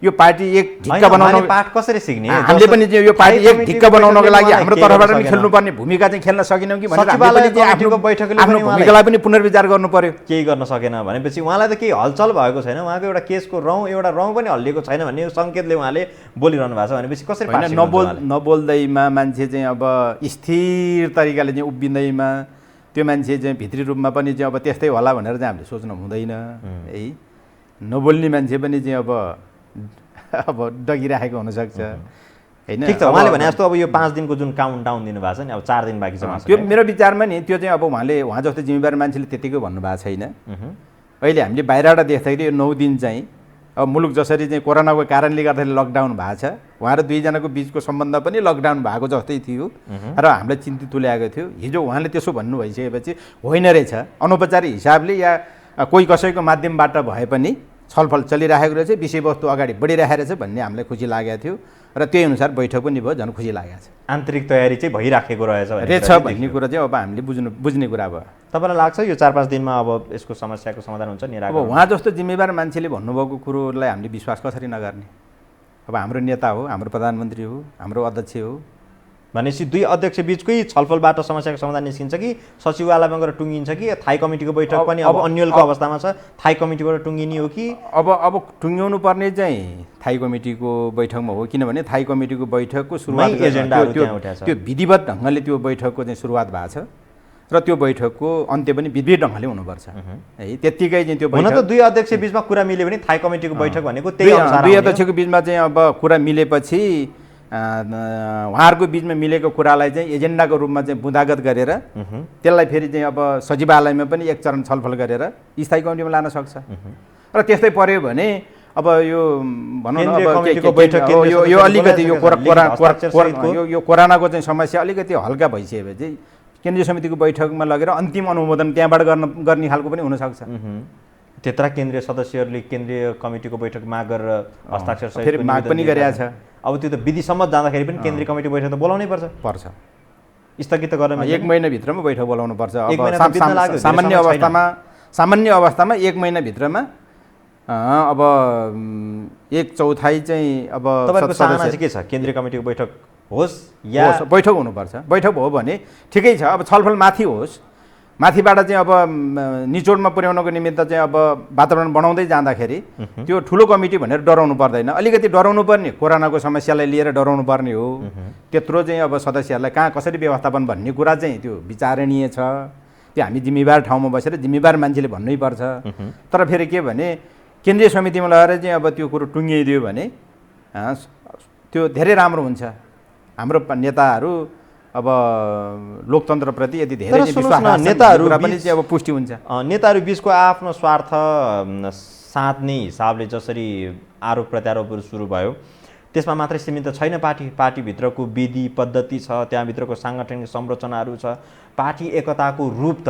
यो पार्टी एक ढिक्का बनाउन पाठ कसरी सिक्ने? हामीले पनि चाहिँ यो पार्टी एक ढिक्का बनाउनको लागि हाम्रो तर्फबाट पनि खेल्नुपर्ने भूमिका चाहिँ खेल्न सकेनौँ कि भनेर हामीले पनि आफ्नो भूमिकालाई पनि पुनर्विचार गर्नु पर्यो। केही गर्न सकेन भनेपछि उहाँलाई त केही हलचल भएको छैन, उहाँको एउटा केसको एउटा रौँ पनि हल्लिएको छैन भन्ने सङ्केतले उहाँले बोलिरहनु भएको छ भनेपछि कसरी नबोल्दैमा मान्छे चाहिँ अब स्थिर तरिकाले चाहिँ उभिँदैमा त्यो मान्छे चाहिँ भित्री रूपमा पनि चाहिँ अब त्यस्तै होला भनेर चाहिँ हामीले सोच्नु हुँदैन है। नबोल्ने मान्छे पनि चाहिँ अब डगिराखेको हुनसक्छ होइन। ठिक छ, उहाँले भने जस्तो अब यो 5 दिनको जुन काउन्टडाउन दिनुभएको छ नि, अब 4 दिन बाँकी छ, त्यो मेरो विचारमा नि त्यो चाहिँ अब उहाँ जस्तो जिम्मेवार मान्छेले त्यतिकै भन्नुभएको छैन। अहिले हामीले बाहिरबाट देख्दाखेरि यो 9 दिन चाहिँ अब मुलुक जसरी चाहिँ कोरोनाको कारणले गर्दाखेरि लकडाउन भएको छ, उहाँ र दुईजनाको बिचको सम्बन्ध पनि लकडाउन भएको जस्तै थियो र हामीलाई चिन्तित तुल्याएको थियो। हिजो उहाँले त्यसो भन्नु भइसकेपछि होइन रहेछ, अनौपचारिक हिसाबले या कोही कसैको माध्यमबाट भए पनि छलफल चलिरहेको रहेछ, विषयवस्तु अगाडि बढिरहेको रहेछ भन्ने हामीलाई खुसी लागेको थियो र त्यही अनुसार बैठक पनि भयो, झन् खुसी लागेको छ। आन्तरिक तयारी चाहिँ भइराखेको रहेछ भन्ने कुरा चाहिँ अब हामीले बुझ्ने कुरा भयो। तपाईँलाई लाग्छ यो 4-5 दिनमा अब यसको समस्याको समाधान हुन्छ नि? अब उहाँ जस्तो जिम्मेवार मान्छेले भन्नुभएको कुरोलाई हामीले विश्वास कसरी नगर्ने? अब हाम्रो नेता हो, हाम्रो प्रधानमन्त्री हो, हाम्रो अध्यक्ष हो भनेपछि दुई अध्यक्ष बिचकै छलफलबाट समस्याको समाधान निस्किन्छ कि सचिवालयमा गएर टुङ्गिन्छ कि थाई कमिटीको बैठक पनि अब अन्यलको अवस्थामा छ, थाई कमिटीबाट टुङ्गिने हो कि? अब टुङ्ग्याउनु पर्ने चाहिँ थाई कमिटीको बैठकमा हो, किनभने थाई कमिटीको बैठकको सुरुवात त्यो विधिवत ढङ्गले त्यो बैठकको चाहिँ सुरुवात भएको छ र त्यो बैठकको अन्त्य पनि विधिवत ढङ्गले हुनुपर्छ है। त्यत्तिकै चाहिँ त्यो बैठक दुई अध्यक्ष बिचमा कुरा मिल्यो भने थाई कमिटीको बैठक भनेको त्यही अनुसार दुई अध्यक्षको बिचमा चाहिँ अब कुरा मिलेपछि उहाँहरूको बिचमा मिलेको कुरालाई चाहिँ एजेन्डाको रूपमा चाहिँ बुँदागत गरेर त्यसलाई फेरि चाहिँ अब सचिवालयमा पनि एक चरण छलफल गरेर स्थायी कमिटीमा लान सक्छ र त्यस्तै पर्यो भने अब यो भनौँ न यो अलिकति यो कोरोनाको चाहिँ समस्या अलिकति हल्का भइसकेपछि केन्द्रीय समितिको बैठकमा लगेर अन्तिम अनुमोदन त्यहाँबाट गर्ने खालको पनि हुनसक्छ। त्यत्रा केन्द्रीय सदस्यहरूले केन्द्रीय कमिटीको बैठक माग गरेर हस्ताक्षर फेरि माग पनि गरेका छ। अब त्यो त विधिसम्म जाँदाखेरि पनि केन्द्रीय कमिटी बैठक त बोलाउनै पर्छ, स्थगित गर्न 1 महिनाभित्रमा बैठक बोलाउनु पर्छ। अब सामान्य अवस्थामा 1 महिनाभित्रमा अब 1/4 चाहिँ अब तपाईँको चाहना चाहिँ के छ? केन्द्रीय कमिटीको बैठक होस् या बैठक हुनुपर्छ? बैठक भयो भने ठिकै छ, अब छलफल माथि होस् माथिबाट चाहिँ अब निचोडमा पुर्याउनको निमित्त चाहिँ अब वातावरण बनाउँदै जाँदाखेरि त्यो ठुलो कमिटी भनेर डराउनु पर्दैन। अलिकति डराउनु पर्ने कोरोनाको समस्यालाई लिएर डराउनु पर्ने हो। त्यत्रो चाहिँ अब सदस्यहरूलाई कहाँ कसरी व्यवस्थापन भन्ने कुरा चाहिँ त्यो विचारणीय छ। त्यो हामी जिम्मेवार ठाउँमा बसेर जिम्मेवार मान्छेले भन्नै पर्छ। तर फेरि के भने केन्द्रीय समितिमा लगेर चाहिँ अब त्यो कुरो टुङ्गिदियो भने त्यो धेरै राम्रो हुन्छ। हाम्रो नेताहरू अब लोकतन्त्रप्रति यदि धेरै विश्वास नेताहरू पनि चाहिँ अब पुष्टि हुन्छ। नेताहरू बीचको आफ्नो स्वार्थ साध्ने हिसाबले जसरी आरोप प्रत्यारोपहरू सुरु भयो त्यसमा मात्रै सीमित छैन। पार्टीभित्रको विधि पद्धति छ, त्यहाँभित्रको साङ्गठनिक संरचनाहरू छ। पार्टी एकताको रूप त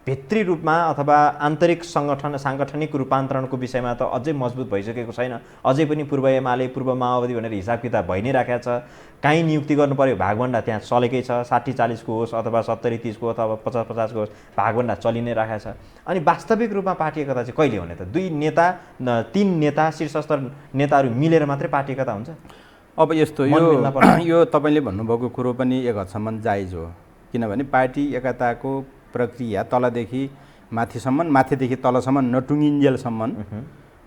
भित्री रूपमा अथवा आन्तरिक साङ्गठनिक रूपान्तरणको विषयमा त अझै मजबुत भइसकेको छैन। अझै पनि पूर्व एमाले पूर्व माओवादी भनेर हिसाब किताब भइ नै राखेको छ। काहीँ नियुक्ति गर्नु पर्यो भागभन्डा त्यहाँ चलेकै छ। 60-40 को होस् अथवा 70-30 को अथवा 50-50 को होस् भागभन्डा चलि नै राखेको छ। अनि वास्तविक रूपमा पार्टी एकता चाहिँ कहिले हुने त? 3 नेता शीर्षस्तर नेताहरू मिलेर मात्रै पार्टी एकता हुन्छ? अब यस्तो यो तपाईँले भन्नुभएको कुरो पनि एक हदसम्म जायज हो। किनभने पार्टी एकताको प्रक्रिया तलदेखि माथिसम्म माथिदेखि तलसम्म नटुङ्गिन्जेलसम्म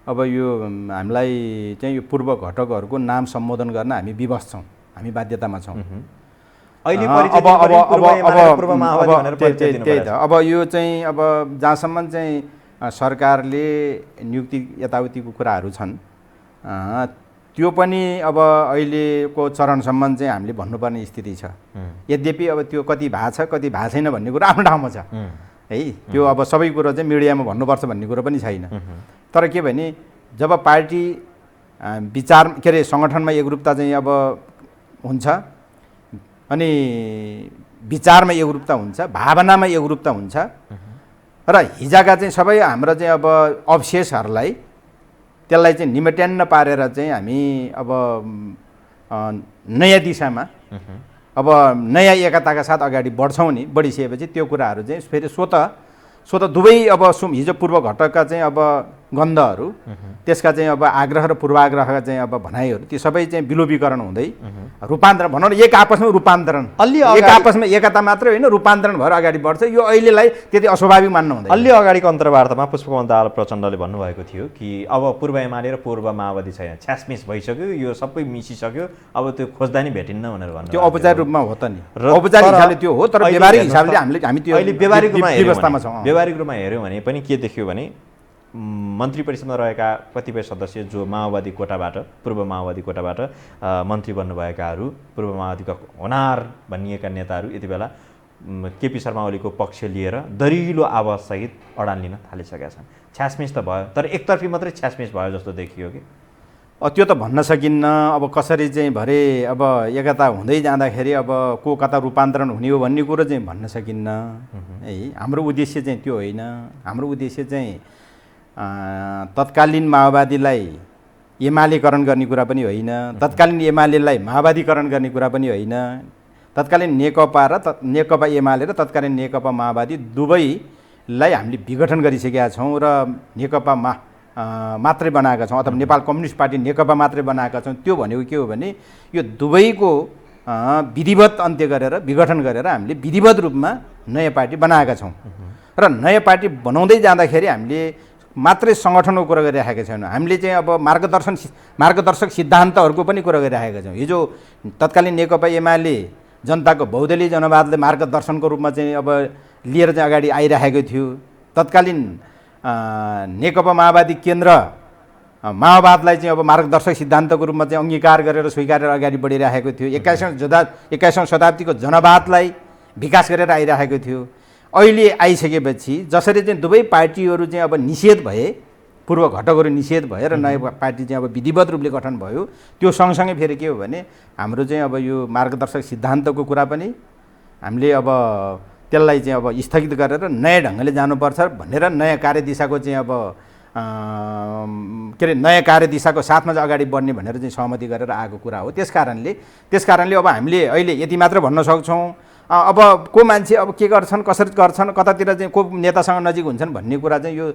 अब यो हामीलाई चाहिँ यो पूर्व घटकहरूको नाम सम्बोधन गर्न हामी विवश छौँ, हामी बाध्यतामा छौँ। अब यो चाहिँ अब जहाँसम्म चाहिँ सरकारले नियुक्ति यताउतिको कुराहरू छन् त्यो पनि अब अहिलेको चरणसम्म चाहिँ हामीले भन्नुपर्ने स्थिति छ। यद्यपि अब त्यो कति भएको छ कति भएको छैन भन्ने कुरो आफ्नो ठाउँमा छ है। त्यो अब सबै कुरो चाहिँ मिडियामा भन्नुपर्छ भन्ने कुरो पनि छैन। तर के भने जब पार्टी विचार के अरे सङ्गठनमा एकरूपता चाहिँ अब हुन्छ अनि विचारमा एकरूपता हुन्छ, भावनामा एकरूपता हुन्छ र हिजोका चाहिँ सबै हाम्रो चाहिँ अब अवशेषहरूलाई त्यसलाई चाहिँ निमेट्यान्न पारेर चाहिँ हामी अब नयाँ दिशामा अब नयाँ एकताका साथ अगाडि बढ्छौँ नि। बढिसकेपछि त्यो कुराहरू चाहिँ फेरि स्वतः दुवै अब हिजो पूर्व घटकका चाहिँ अब गन्धहरू त्यसका चाहिँ अब आग्रह र पूर्वाग्रहका चाहिँ अब भनाइहरू ती सबै चाहिँ विलोपीकरण हुँदै रूपान्तरण भनौँ न एक आपसमा रूपान्तरण एक आपसमा एकता मात्रै होइन रूपान्तरण भएर अगाडि बढ्छ। यो अहिलेलाई त्यति अस्वाभाविक मान्नु हुँदैन। अलि अगाडिको अन्तर्वार्तामा पुष्पकमल दाहाल प्रचण्डले भन्नुभएको थियो कि अब पूर्व एमाले र पूर्व माओवादी छैन, छ्यासमिस भइसक्यो, यो सबै मिसिसक्यो, अब त्यो खोज्दा नि भेटिन्न भनेर भन्नु। त्यो औपचारिक रूपमा हो त नि, औपचारिक हिसाबले त्यो हो। तर व्यवहारिक हिसाबले हामी त्यो अहिले व्यवहारिक व्यवस्थामा छौँ। व्यवहारिक रूपमा हेऱ्यौँ भने पनि के देखियो भने मन्त्री परिषदमा रहेका कतिपय सदस्य जो माओवादी कोटाबाट पूर्व माओवादी कोटाबाट मन्त्री बन्नुभएकाहरू पूर्व माओवादीका होनार भनिएका नेताहरू यति बेला केपी शर्मा ओलीको पक्ष लिएर दरिलो आवाजसहित अडान लिन थालिसकेका छन्। छ्यासमिस त भयो तर एकतर्फी मात्रै छ्यासमिस भयो जस्तो देखियो कि त्यो त भन्न सकिन्न। अब कसरी चाहिँ भरे अब एकता हुँदै जाँदाखेरि अब को कता रूपान्तरण हुने हो भन्ने कुरो चाहिँ भन्न सकिन्न है। हाम्रो उद्देश्य चाहिँ त्यो होइन। हाम्रो उद्देश्य चाहिँ तत्कालीन माओवादीलाई एमालेकरण गर्ने कुरा पनि होइन, तत्कालीन एमालेलाई माओवादीकरण गर्ने कुरा पनि होइन। तत्कालीन नेकपा र नेकपा एमाले र तत्कालीन नेकपा माओवादी दुवैलाई हामीले विघटन गरिसकेका छौँ र नेकपा मात्रै बनाएका छौँ अथवा नेपाल कम्युनिस्ट पार्टी नेकपा मात्रै बनाएका छौँ। त्यो भनेको के हो भने यो दुवैको विधिवत अन्त्य गरेर विघटन गरेर हामीले विधिवत रूपमा नयाँ पार्टी बनाएका छौँ र नयाँ पार्टी बनाउँदै जाँदाखेरि हामीले मात्रै सङ्गठनको कुरा गरिराखेका छैनौँ। हामीले चाहिँ अब मार्गदर्शक सिद्धान्तहरूको पनि कुरा गरिराखेका छौँ। हिजो तत्कालीन नेकपा एमाले जनताको बहुदलीय जनवादले मार्गदर्शनको रूपमा चाहिँ अब लिएर चाहिँ अगाडि आइरहेको थियो। तत्कालीन नेकपा माओवादी केन्द्र माओवादलाई चाहिँ अब मार्गदर्शक सिद्धान्तको रूपमा चाहिँ अङ्गीकार गरेर स्वीकारेर अगाडि बढिरहेको थियो। 21औं शताब्दीको जनवादलाई विकास गरेर आइरहेको थियो। अहिले आइसकेपछि जसरी चाहिँ दुवै पार्टीहरू चाहिँ अब निषेध भए, पूर्व घटकहरू निषेध भए र नयाँ पार्टी चाहिँ अब विधिवत रूपले गठन भयो, त्यो सँगसँगै फेरि के हो भने हाम्रो चाहिँ अब यो मार्गदर्शक सिद्धान्तको कुरा पनि हामीले अब त्यसलाई चाहिँ अब स्थगित गरेर नयाँ ढङ्गले जानुपर्छ भनेर नयाँ कार्यदिशाको चाहिँ अब के अरे नयाँ कार्यदिशाको साथमा चाहिँ अगाडि बढ्ने भनेर चाहिँ सहमति गरेर आएको कुरा हो। त्यस कारणले अब हामीले अहिले यति मात्र भन्न सक्छौँ। अब को मान्छे अब के गर्छन् कसरी गर्छन् कतातिर चाहिँ को नेतासँग नजिक हुन्छन् भन्ने कुरा चाहिँ यो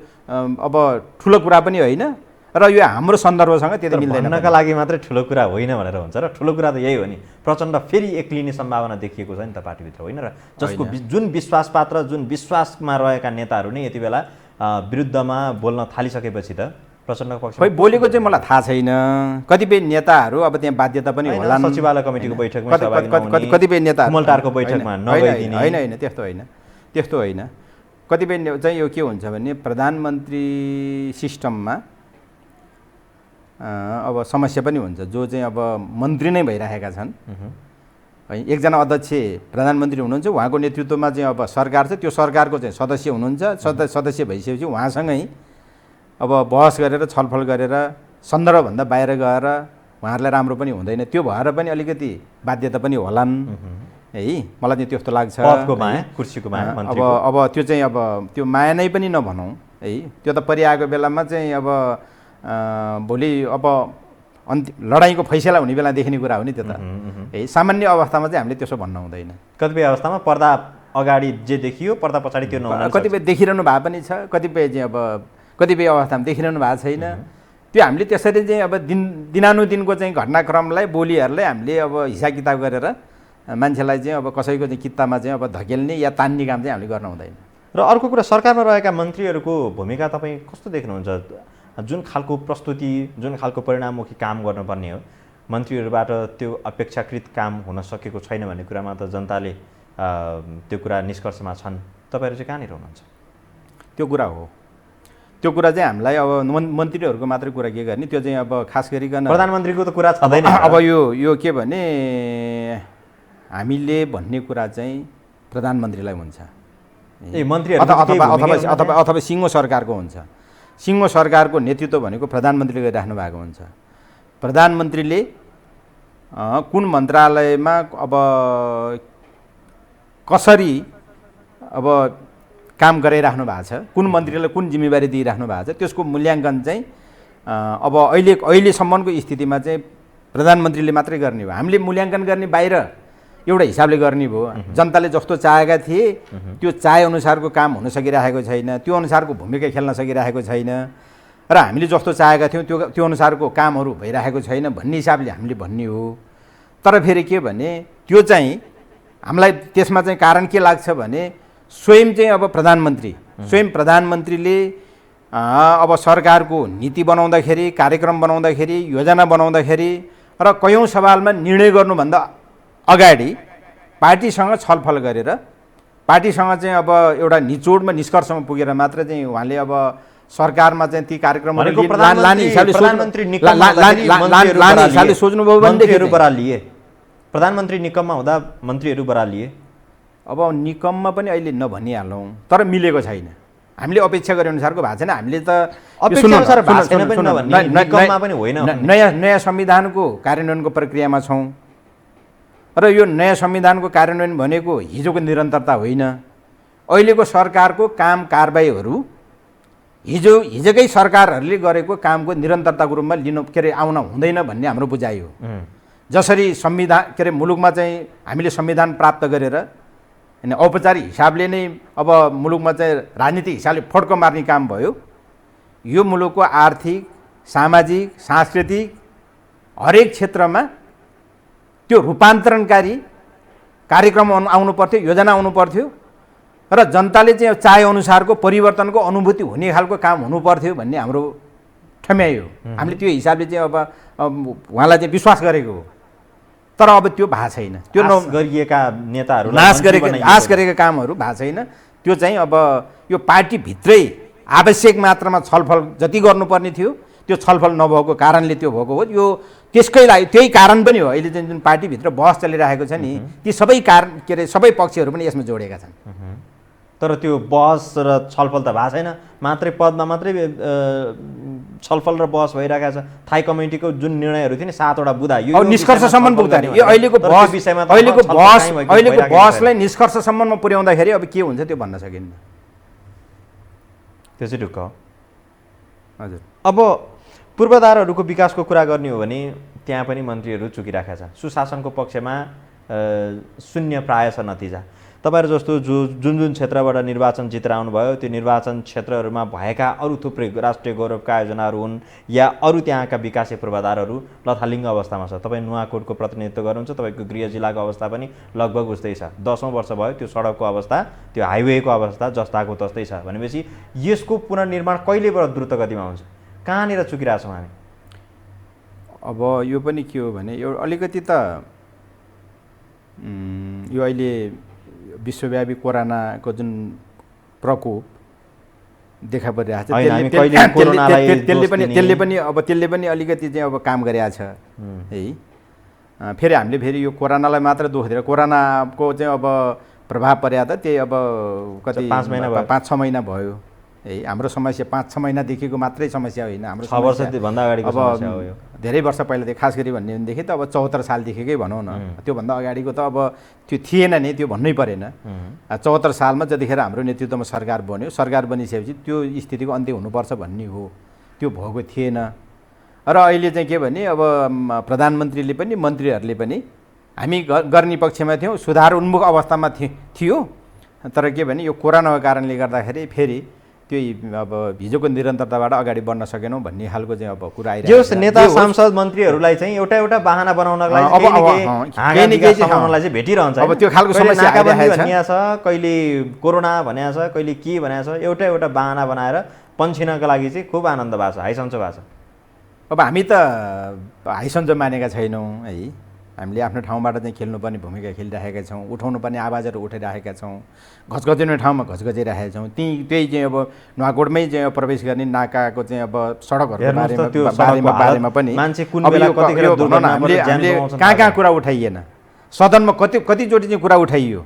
अब ठुलो कुरा पनि होइन र यो हाम्रो सन्दर्भसँग त्यति मिल्दैन। भन्नका लागि मात्रै ठुलो कुरा होइन भनेर हुन्छ र ठुलो कुरा त यही हो नि, प्रचण्ड फेरि एक्लिने सम्भावना देखिएको छ नि त पार्टीभित्र, होइन र जसको जुन विश्वासपात्र जुन विश्वासमा रहेका नेताहरू नै यति बेला विरुद्धमा बोल्न थालिसकेपछि त प्रचण्डको पक्षमा खै बोलेको चाहिँ मलाई थाहा छैन। कतिपय नेताहरू अब त्यहाँ बाध्यता पनि होला, सचिवालय कमिटीको बैठकमा सहभागी कतिपय नेताहरू कुमलटारको बैठकमा नगइदिने होइन त्यस्तो होइन। कतिपय चाहिँ यो के हुन्छ भने प्रधानमन्त्री सिस्टममा अब समस्या पनि हुन्छ, जो चाहिँ अब मन्त्री नै भइरहेका छन् है। एकजना अध्यक्ष प्रधानमन्त्री हुनुहुन्छ, उहाँको नेतृत्वमा चाहिँ अब सरकार छ, त्यो सरकारको चाहिँ सदस्य हुनुहुन्छ, सदस्य भइसकेपछि उहाँसँगै अब बहस गरेर छलफल गरेर सन्दर्भभन्दा बाहिर गएर उहाँहरूलाई राम्रो पनि हुँदैन, त्यो भएर पनि अलिकति बाध्यता पनि होलान् है, मलाई चाहिँ त्यस्तो लाग्छ। पदको माया, कुर्सीको माया, अब त्यो चाहिँ अब त्यो माया नै पनि नभनौँ है, त्यो त परिआएको बेलामा चाहिँ अब भोलि अब लडाइँको फैसला हुने बेला देखिने कुरा हो नि त्यो त है। सामान्य अवस्थामा चाहिँ हामीले त्यसो भन्न हुँदैन। कतिपय अवस्थामा पर्दा अगाडि जे देखियो पर्दा पछाडि त्यो नहुन, कतिपय देखिरहनु भए पनि छ, कतिपय चाहिँ अब कतिपय अवस्थामा देखिरहनु भएको छैन। त्यो हामीले त्यसरी चाहिँ अब दिनानुदिनको चाहिँ घटनाक्रमलाई बोलीहरूलाई हामीले अब हिसाब किताब गरेर मान्छेलाई चाहिँ अब कसैको चाहिँ कित्तामा चाहिँ अब धकेल्ने या तान्ने काम चाहिँ हामीले गर्न हुँदैन। र अर्को कुरा, सरकारमा रहेका मन्त्रीहरूको भूमिका तपाईँ कस्तो देख्नुहुन्छ? जुन खालको प्रस्तुति, जुन खालको परिणाममुखी काम गर्नुपर्ने हो, मन्त्रीहरूबाट त्यो अपेक्षाकृत काम हुन सकेको छैन भन्ने कुरामा त जनताले त्यो कुरा निष्कर्षमा छन्। तपाईँहरू चाहिँ कहाँनिर हुनुहुन्छ? त्यो कुरा हो, त्यो कुरा चाहिँ हामीलाई अब मन्त्रीहरूको मात्रै कुरा के गर्ने, त्यो चाहिँ अब खास गरिकन प्रधानमन्त्रीको त कुरा छँदैन। अब यो के भने हामीले भन्ने कुरा चाहिँ प्रधानमन्त्रीलाई हुन्छ, अथवा सिङ्गो सरकारको हुन्छ। सिङ्गो सरकारको नेतृत्व भनेको प्रधानमन्त्रीले गरिराख्नु भएको हुन्छ। प्रधानमन्त्रीले कुन मन्त्रालयमा अब कसरी अब काम गराइराख्नु भएको छ, कुन मन्त्रीलाई कुन जिम्मेवारी दिइराख्नु भएको छ, त्यसको मूल्याङ्कन चाहिँ अब अहिलेसम्मको स्थितिमा चाहिँ प्रधानमन्त्रीले मात्रै गर्ने हो। हामीले मूल्याङ्कन गर्ने बाहिर एउटा हिसाबले गर्ने भयो। जनताले जस्तो चाहेका थिए त्यो चाहे अनुसारको काम हुन सकिरहेको छैन, त्यो अनुसारको भूमिका खेल्न सकिरहेको छैन, र हामीले जस्तो चाहेका थियौँ त्यो अनुसारको कामहरू भइरहेको छैन भन्ने हिसाबले हामीले भन्ने हो। तर फेरि के भने त्यो चाहिँ हामीलाई त्यसमा चाहिँ कारण के लाग्छ भने स्वयं चाहिँ अब प्रधानमन्त्रीले अब सरकारको नीति बनाउँदाखेरि, कार्यक्रम बनाउँदाखेरि, योजना बनाउँदाखेरि र कयौँ सवालमा निर्णय गर्नुभन्दा अगाडि पार्टीसँग छलफल गरेर पार्टीसँग चाहिँ अब एउटा निचोडमा निष्कर्षमा पुगेर मात्र चाहिँ उहाँले अब सरकारमा चाहिँ ती कार्यक्रमहरू लाने हिसाबले सोच्नुभयो भनेदेखि प्रधानमन्त्री निकममा हुँदा मन्त्रीहरू बरालिए। अब निकममा पनि अहिले नभनिहालौँ, तर मिलेको छैन। हामीले अपेक्षा गरे अनुसारको भएको छैन। हामीले त नयाँ संविधानको कार्यान्वयनको प्रक्रियामा छौँ र यो नयाँ संविधानको कार्यान्वयन भनेको हिजोको निरन्तरता होइन। अहिलेको सरकारको काम कारबाहीहरू हिजोकै सरकारहरूले गरेको कामको निरन्तरताको रूपमा आउन हुँदैन भन्ने हाम्रो बुझाइ हो। जसरी संविधान मुलुकमा चाहिँ हामीले संविधान प्राप्त गरेर होइन औपचारिक हिसाबले नै अब मुलुकमा चाहिँ राजनीतिक हिसाबले फड्को मार्ने काम भयो, यो मुलुकको आर्थिक, सामाजिक, सांस्कृतिक हरेक क्षेत्रमा त्यो रूपान्तरणकारी कार्यक्रम आउनु पर्थ्यो, योजना आउनु पर्थ्यो र जनताले चाहिँ चाहे अनुसारको परिवर्तनको अनुभूति हुने खालको काम हुनु पर्थ्यो भन्ने हाम्रो ठम्याइ हो। हामीले त्यो हिसाबले चाहिँ अब उहाँलाई चाहिँ विश्वास गरेको हो। तर अब त्यो भएको छैन। त्यो गरिएका नेताहरू आश गरेका कामहरू भएको छैन। त्यो चाहिँ अब यो पार्टीभित्रै आवश्यक मात्रामा छलफल जति गर्नुपर्ने थियो त्यो छलफल नभएको कारणले त्यो भएको हो। यो त्यसकै लागि त्यही कारण पनि हो। अहिले चाहिँ जुन पार्टीभित्र बहस चलिरहेको छ नि, ती सबै सबै पक्षहरू पनि यसमा जोडेका छन्। तर त्यो बहस र छलफल त भएको छैन, मात्रै पदमा मात्रै छलफल र बहस भइरहेको छ। थाई कमिटीको जुन निर्णयहरू थियो नि 7 वटा बुदा, यो निष्कर्षसम्म पुग्दैन। यो अहिलेको बहसलाई निष्कर्षसम्ममा पुर्याउँदाखेरि अब के हुन्छ त्यो भन्न सकिन्न। त्यो चाहिँ ढुक्क हो। हजुर, अब पूर्वाधारहरूको विकासको कुरा गर्ने हो भने त्यहाँ पनि मन्त्रीहरू चुकिराखेका छ। सुशासनको पक्षमा शून्य प्राय छ नतिजा। तपाईँहरू जस्तो जुन जुन क्षेत्रबाट निर्वाचन जितेर आउनुभयो त्यो निर्वाचन क्षेत्रहरूमा भएका अरू थुप्रै राष्ट्रिय गौरवका आयोजनाहरू हुन् या अरू त्यहाँका विकासे पूर्वाधारहरू लथालिङ्ग अवस्थामा छ। तपाईँ नुवाकोटको प्रतिनिधित्व गर्नुहुन्छ, तपाईँको गृह जिल्लाको अवस्था पनि लगभग उस्तै छ। 10औं वर्ष भयो त्यो सडकको अवस्था, त्यो हाइवेको अवस्था जस्ताको तस्तै छ भनेपछि यसको पुनर्निर्माण कहिलेबाट द्रुत गतिमा हुन्छ? कहाँनिर चुकिरहेछौँ हामी? अब यो पनि के हो भने यो अलिकति त यो अहिले विश्वव्यापी कोरोनाको जुन प्रकोप देखा परिरहेको छ त्यसले पनि अलिकति चाहिँ अब काम गरिरहेछ है। फेरि हामीले फेरि यो कोरोनालाई मात्र दोष दिएर कोरोनाको चाहिँ अब प्रभाव पर्या त त्यही अब कति 5-6 महिना भयो है। हाम्रो समस्या 5-6 महिनादेखिको मात्रै समस्या होइन, हाम्रो 6 वर्षभन्दा अगाडिको समस्या हो यो। धेरै वर्ष पहिलादेखि खास गरी भन्ने भनेदेखि त अब 74 सालदेखिकै भनौँ न, त्योभन्दा अगाडिको त अब त्यो थिएन नि, त्यो भन्नै परेन। 74 सालमा जतिखेर हाम्रो नेतृत्वमा सरकार बन्यो, सरकार बनिसकेपछि त्यो स्थितिको अन्त्य हुनुपर्छ भन्ने हो, त्यो भएको थिएन। र अहिले चाहिँ के भने अब प्रधानमन्त्रीले पनि मन्त्रीहरूले पनि हामी गर्ने पक्षमा थियौँ, सुधार उन्मुख अवस्थामा थियो। तर के भने यो कोरोनाको कारणले गर्दाखेरि फेरि त्यो अब हिजोको निरन्तरताबाट अगाडि बढ्न सकेनौँ भन्ने खालको चाहिँ अब कुरा आइरहेको छ। नेता सांसद मन्त्रीहरूलाई चाहिँ एउटा बाहना बनाउनलाई चाहिँ भेटिरहन्छ। अब त्यो खालको समस्या भनिया छ, कहिले कोरोना भनिया छ, कहिले के भनिया छ, एउटा बाहना बनाएर पन्छिनका लागि चाहिँ खुब आनन्द भएको छ, हाइसन्चो भएको छ। अब हामी त हाइसन्चो मानेका छैनौँ है। हामीले आफ्नो ठाउँबाट चाहिँ खेल्नुपर्ने भूमिका खेलिरहेका छौँ, उठाउनुपर्ने आवाजहरू उठाइरहेका छौँ, घचघचिने ठाउँमा घचघचिरहेका छौँ। त्यही चाहिँ अब नुवाकोटमै चाहिँ प्रवेश गर्ने नाकाको चाहिँ अब सडकहरूको बारेमा पनि हामीले कहाँ कुरा उठाइएन, सदनमा कतिचोटि चाहिँ कुरा उठाइयो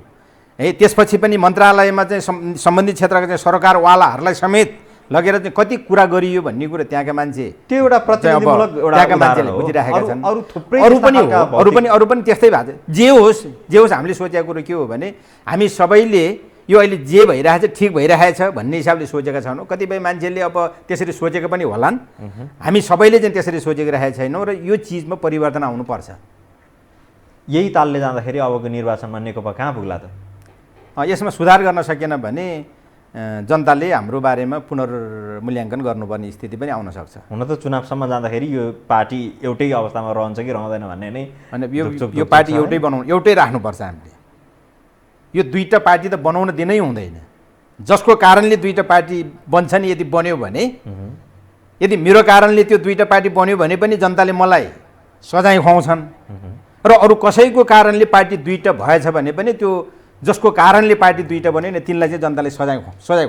है। त्यसपछि पनि मन्त्रालयमा चाहिँ सम्बन्धित क्षेत्रका चाहिँ सरकारवालाहरूलाई समेत लगेर चाहिँ कति कुरा गरियो भन्ने कुरा त्यहाँका मान्छे, त्यो एउटा प्रतिनिधिमूलक त्यहाँका मान्छेले बुझिरहेका छन्। अरू पनि त्यस्तै भएको छ। जे होस् हामीले सोचेको कुरो के हो भने हामी सबैले यो अहिले जे भइरहेछ ठिक भइरहेछ भन्ने हिसाबले सोचेका छैनौँ। कतिपय मान्छेले अब त्यसरी सोचेको पनि होलान्, हामी सबैले चाहिँ त्यसरी सोचेको रहेको छैनौँ र यो चिजमा परिवर्तन आउनुपर्छ। यही तालले जाँदाखेरि अबको निर्वाचनमा नेकपा कहाँ पुग्ला त? यसमा सुधार गर्न सकेन भने जनताले हाम्रो बारेमा पुनर्मूल्याङ्कन गर्नुपर्ने स्थिति पनि आउन सक्छ। हुन त चुनावसम्म जाँदाखेरि यो पार्टी एउटै अवस्थामा रहन्छ कि रहँदैन भन्ने नै, अनि यो पार्टी एउटै राख्नुपर्छ हामीले। यो दुईटा पार्टी त बनाउन दिनै हुँदैन, जसको कारणले दुईटा पार्टी बन्छन्। यदि बन्यो भने, यदि मेरो कारणले त्यो दुईटा पार्टी बन्यो भने पनि जनताले मलाई सजाय खुवाउँछन्, र अरू कसैको कारणले पार्टी दुईटा भएछ भने पनि त्यो जसको कारणले पार्टी दुईटा बन्यो नि तिनलाई चाहिँ जनताले सजाय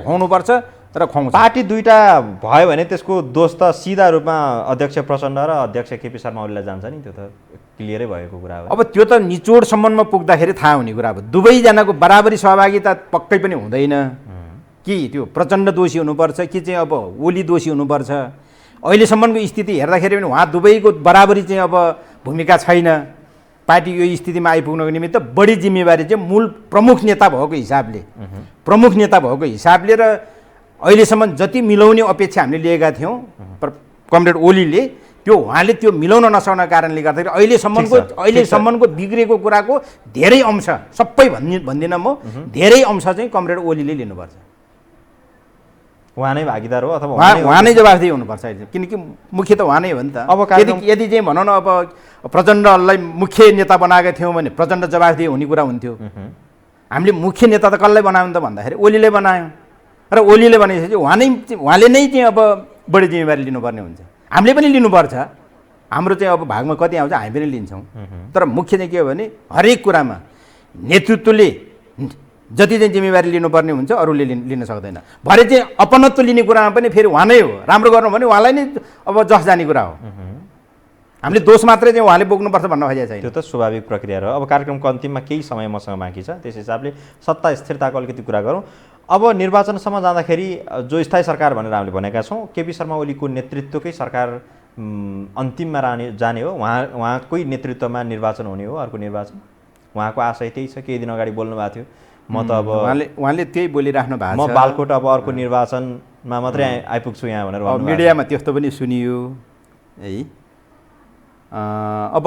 खुवाउनुपर्छ र खुवाउँछ। पार्टी दुईटा भयो भने त्यसको दोष त सिधा रूपमा अध्यक्ष प्रचण्ड र अध्यक्ष केपी शर्मा ओलीलाई जान्छ नि, त्यो त क्लियरै भएको कुरा हो। अब त्यो त निचोडसम्ममा पुग्दाखेरि थाहा हुने कुरा हो। दुवैजनाको बराबरी सहभागिता पक्कै पनि हुँदैन कि त्यो प्रचण्ड दोषी हुनुपर्छ कि चाहिँ अब ओली दोषी हुनुपर्छ। अहिलेसम्मको स्थिति हेर्दाखेरि पनि उहाँ दुवैको बराबरी चाहिँ अब भूमिका छैन। पार्टी यो स्थितिमा आइपुग्नको निमित्त बढी जिम्मेवारी चाहिँ मूल प्रमुख नेता भएको हिसाबले र अहिलेसम्म जति मिलाउने अपेक्षा हामीले लिएका थियौँ कमरेड ओलीले, त्यो उहाँले त्यो मिलाउन नसक्ने कारणले गर्दाखेरि अहिलेसम्मको बिग्रेको कुराको धेरै अंश, सबै भन्दिनँ म, धेरै अंश चाहिँ कमरेड ओलीले लिनुपर्छ। उहाँ नै भागीदार हो अथवा उहाँ नै जवाफदेही हुनुपर्छ अहिले, किनकि मुख्य त उहाँ नै हो नि त। अब यदि चाहिँ भनौँ न अब प्रचण्डलाई मुख्य नेता बनाएका थियौँ भने प्रचण्ड जवाफदेही हुने कुरा हुन्थ्यो। हामीले मुख्य नेता त कसलाई बनायौँ त भन्दाखेरि ओलीले बनायौँ, र ओलीले बनाइसकेपछि उहाँले नै चाहिँ अब बढी जिम्मेवारी लिनुपर्ने हुन्छ। हामीले पनि लिनुपर्छ, हाम्रो चाहिँ अब भागमा कति आउँछ हामी पनि लिन्छौँ। तर मुख्य चाहिँ के हो भने हरेक कुरामा नेतृत्वले जति चाहिँ जिम्मेवारी लिनुपर्ने हुन्छ अरूले लिन सक्दैन। भरे चाहिँ अपनत्व लिने कुरामा पनि फेरि उहाँ नै हो, राम्रो गर्नु भने उहाँलाई नै अब जस जाने कुरा हो। हामीले दोष मात्रै चाहिँ उहाँले बोक्नुपर्छ भन्न खोजेको छैन। त्यो त स्वाभाविक प्रक्रिया हो। अब कार्यक्रमको अन्तिममा केही समय मसँग बाँकी छ, त्यस हिसाबले सत्ता स्थिरताको अलिकति कुरा गरौँ। अब निर्वाचनसम्म जाँदाखेरि जो स्थायी सरकार भनेर हामीले भनेका छौँ, केपी शर्मा ओलीको नेतृत्वकै सरकार अन्तिममा जाने हो, उहाँकै नेतृत्वमा निर्वाचन हुने हो अर्को निर्वाचन। उहाँको आशय त्यही छ। केही दिन अगाडि बोल्नु भएको थियो, म त अब उहाँले त्यही बोलिराख्नु भएको छ, म बालकोट अब अर्को निर्वाचनमा मात्रै आइपुग्छु यहाँ भनेर मिडियामा त्यस्तो पनि सुनियो है। अब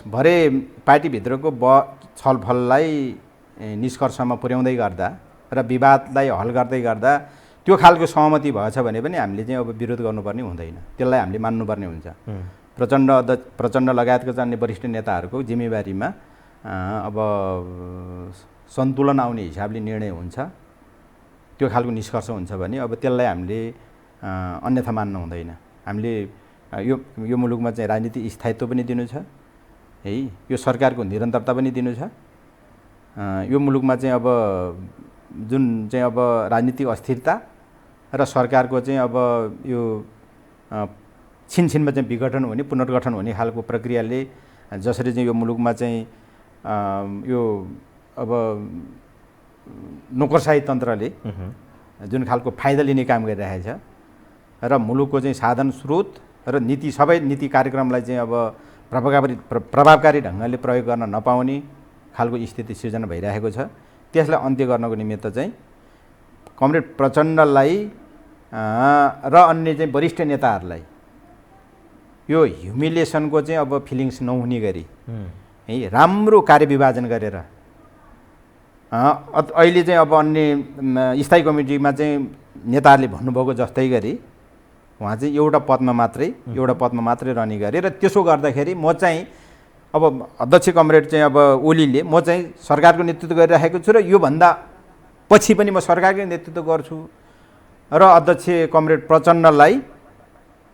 भरे पार्टीभित्रको छलफललाई निष्कर्षमा पुर्याउँदै गर्दा र विवादलाई हल गर्दै गर्दा त्यो खालको सहमति भएछ भने पनि हामीले चाहिँ अब विरोध गर्नुपर्ने हुँदैन, त्यसलाई हामीले मान्नुपर्ने हुन्छ। प्रचण्ड लगायतका अन्य वरिष्ठ नेताहरूको जिम्मेवारीमा अब सन्तुलन आउने हिसाबले निर्णय हुन्छ, त्यो खालको निष्कर्ष हुन्छ भने अब त्यसलाई हामीले अन्यथा मान्न हुँदैन। हामीले यो मुलुकमा चाहिँ राजनीतिक स्थायित्व पनि दिनु छ है, यो सरकारको निरन्तरता पनि दिनु छ। यो मुलुकमा चाहिँ अब जुन चाहिँ अब राजनीतिक अस्थिरता र सरकारको चाहिँ अब यो छिनछिनमा चाहिँ विघटन हुने पुनर्गठन हुने खालको प्रक्रियाले जसरी चाहिँ यो मुलुकमा चाहिँ यो अब नोकरशाही तन्त्रले जुन खालको फाइदा लिने काम गरिरहेछ र मुलुकको चाहिँ साधन स्रोत र नीति सबै नीति कार्यक्रमलाई चाहिँ अब प्रभावकारी ढङ्गले प्रयोग गर्न नपाउने खालको स्थिति सिर्जना भइरहेको छ। त्यसलाई अन्त्य गर्नको निमित्त चाहिँ कमरेड प्रचण्डलाई र अन्य चाहिँ वरिष्ठ नेताहरूलाई यो ह्युमिलिएसनको चाहिँ अब फिलिङ्स नहुने गरी है राम्रो कार्यविभाजन गरेर अहिले चाहिँ अब अन्य स्थायी कमिटीमा चाहिँ नेताहरूले भन्नुभएको जस्तै गरी उहाँ चाहिँ एउटा पदमा मात्रै रहने गरे र त्यसो गर्दाखेरि म चाहिँ अब अध्यक्ष कमरेड चाहिँ अब ओलीले म चाहिँ सरकारको नेतृत्व गरिरहेको छु र योभन्दा पछि पनि म सरकारकै नेतृत्व गर्छु र अध्यक्ष कमरेड प्रचण्डलाई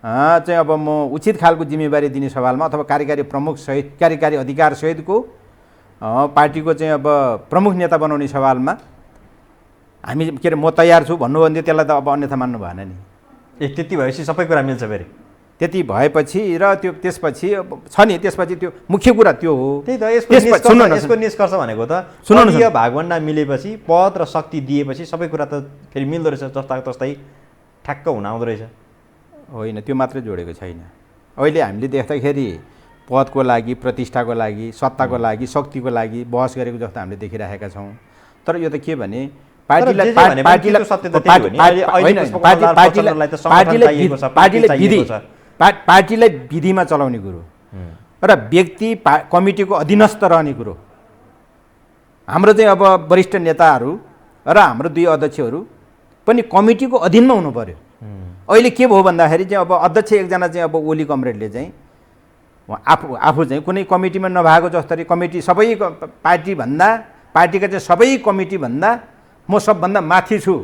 चाहिँ अब म उचित खालको जिम्मेवारी दिने सवालमा अथवा कार्यकारी प्रमुख सहित कार्यकारी अधिकार सहितको पार्टीको चाहिँ अब प्रमुख नेता बनाउने सवालमा हामी के अरे म तयार छु भन्नुभयो भने त्यसलाई त अब अन्यथा मान्नु भएन नि। त्यति भएपछि सबै कुरा मिल्छ फेरि। त्यति भएपछि र त्यो त्यसपछि छ नि, त्यसपछि त्यो मुख्य कुरा त्यो हो। त्यही त यसको निष्कर्ष भनेको त सुनौँ भागभण्डा मिलेपछि पद र शक्ति दिएपछि सबै कुरा त फेरि मिल्दो रहेछ, जस्ताको तस्तै ठ्याक्क हुन आउँदो रहेछ। होइन, त्यो मात्रै जोडेको छैन। अहिले हामीले देख्दाखेरि पदको लागि, प्रतिष्ठाको लागि, सत्ताको लागि, शक्तिको लागि बहस गरेको जस्तो हामीले देखिरहेका छौँ। तर यो त के भने पार्टीलाई विधिमा चलाउने कुरो र व्यक्ति कमिटीको अधीनस्थ रहने कुरो। हाम्रो चाहिँ अब वरिष्ठ नेताहरू र हाम्रो दुई अध्यक्षहरू पनि कमिटीको अधीनमा हुनु पर्यो। अहिले के भयो भन्दाखेरि चाहिँ अब अध्यक्ष एकजना चाहिँ अब ओली कमरेडले चाहिँ आफू चाहिँ कुनै कमिटीमा नभएको जस्तै कमिटी सबै पार्टीका चाहिँ सबै कमिटीभन्दा म सबभन्दा माथि छु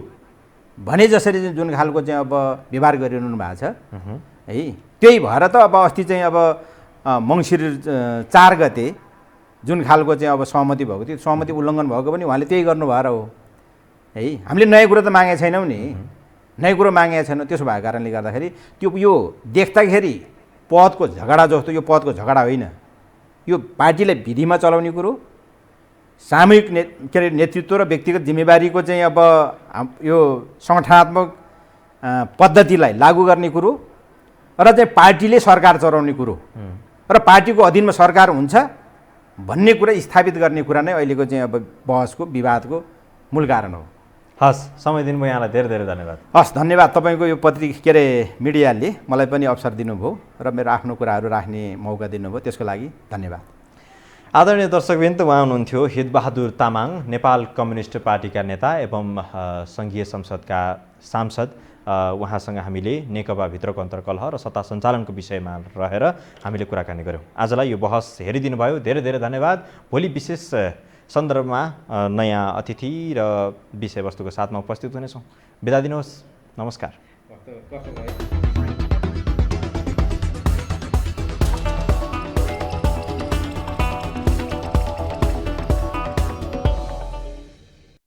भने जसरी चाहिँ जुन खालको चाहिँ अब व्यवहार गरिरहनु भएको छ है, त्यही भएर त अब अस्ति चाहिँ अब मङ्सिर 4 गते जुन खालको चाहिँ अब सहमति भएको थियो, सहमति उल्लङ्घन भएको पनि उहाँले त्यही गर्नु भएर हो है। हामीले नयाँ कुरो त मागेका छैनौँ नि, नयाँ कुरो मागेका छैनौँ। त्यसो भएको कारणले गर्दाखेरि त्यो यो देख्दाखेरि पदको झगडा जस्तो यो पदको झगडा होइन, यो पार्टीलाई विधिमा चलाउने कुरो, सामूहिक के अरे नेतृत्व र व्यक्तिगत जिम्मेवारीको चाहिँ अब यो सङ्गठनात्मक पद्धतिलाई लागू गर्ने कुरो र चाहिँ पार्टीले सरकार चलाउने कुरो र पार्टीको अधीनमा सरकार हुन्छ भन्ने कुरा स्थापित गर्ने कुरा नै अहिलेको चाहिँ अब बहसको विवादको मूल कारण हो। हस्, समय दिनुभयो यहाँलाई धेरै धेरै धन्यवाद। हस्, धन्यवाद। तपाईँको यो के अरे मिडियाले मलाई पनि अवसर दिनुभयो र मेरो आफ्नो कुराहरू राख्ने मौका दिनुभयो, त्यसको लागि धन्यवाद। आदरणीय दर्शकवृन्द, उहाँ हुनुहुन्थ्यो हितबहादुर तामाङ, नेपाल कम्युनिस्ट पार्टीका नेता एवं सङ्घीय संसदका सांसद। उहाँसँग हामीले नेकपाभित्रको अन्तर्कलह र सत्ता सञ्चालनको विषयमा रहेर हामीले कुराकानी गऱ्यौँ। आजलाई यो बहस हेरिदिनु भयो, धेरै धेरै धन्यवाद। भोलि विशेष सन्दर्भमा नयाँ अतिथि र विषयवस्तुको साथमा उपस्थित हुनेछौँ। बिदा दिनुहोस्, नमस्कार।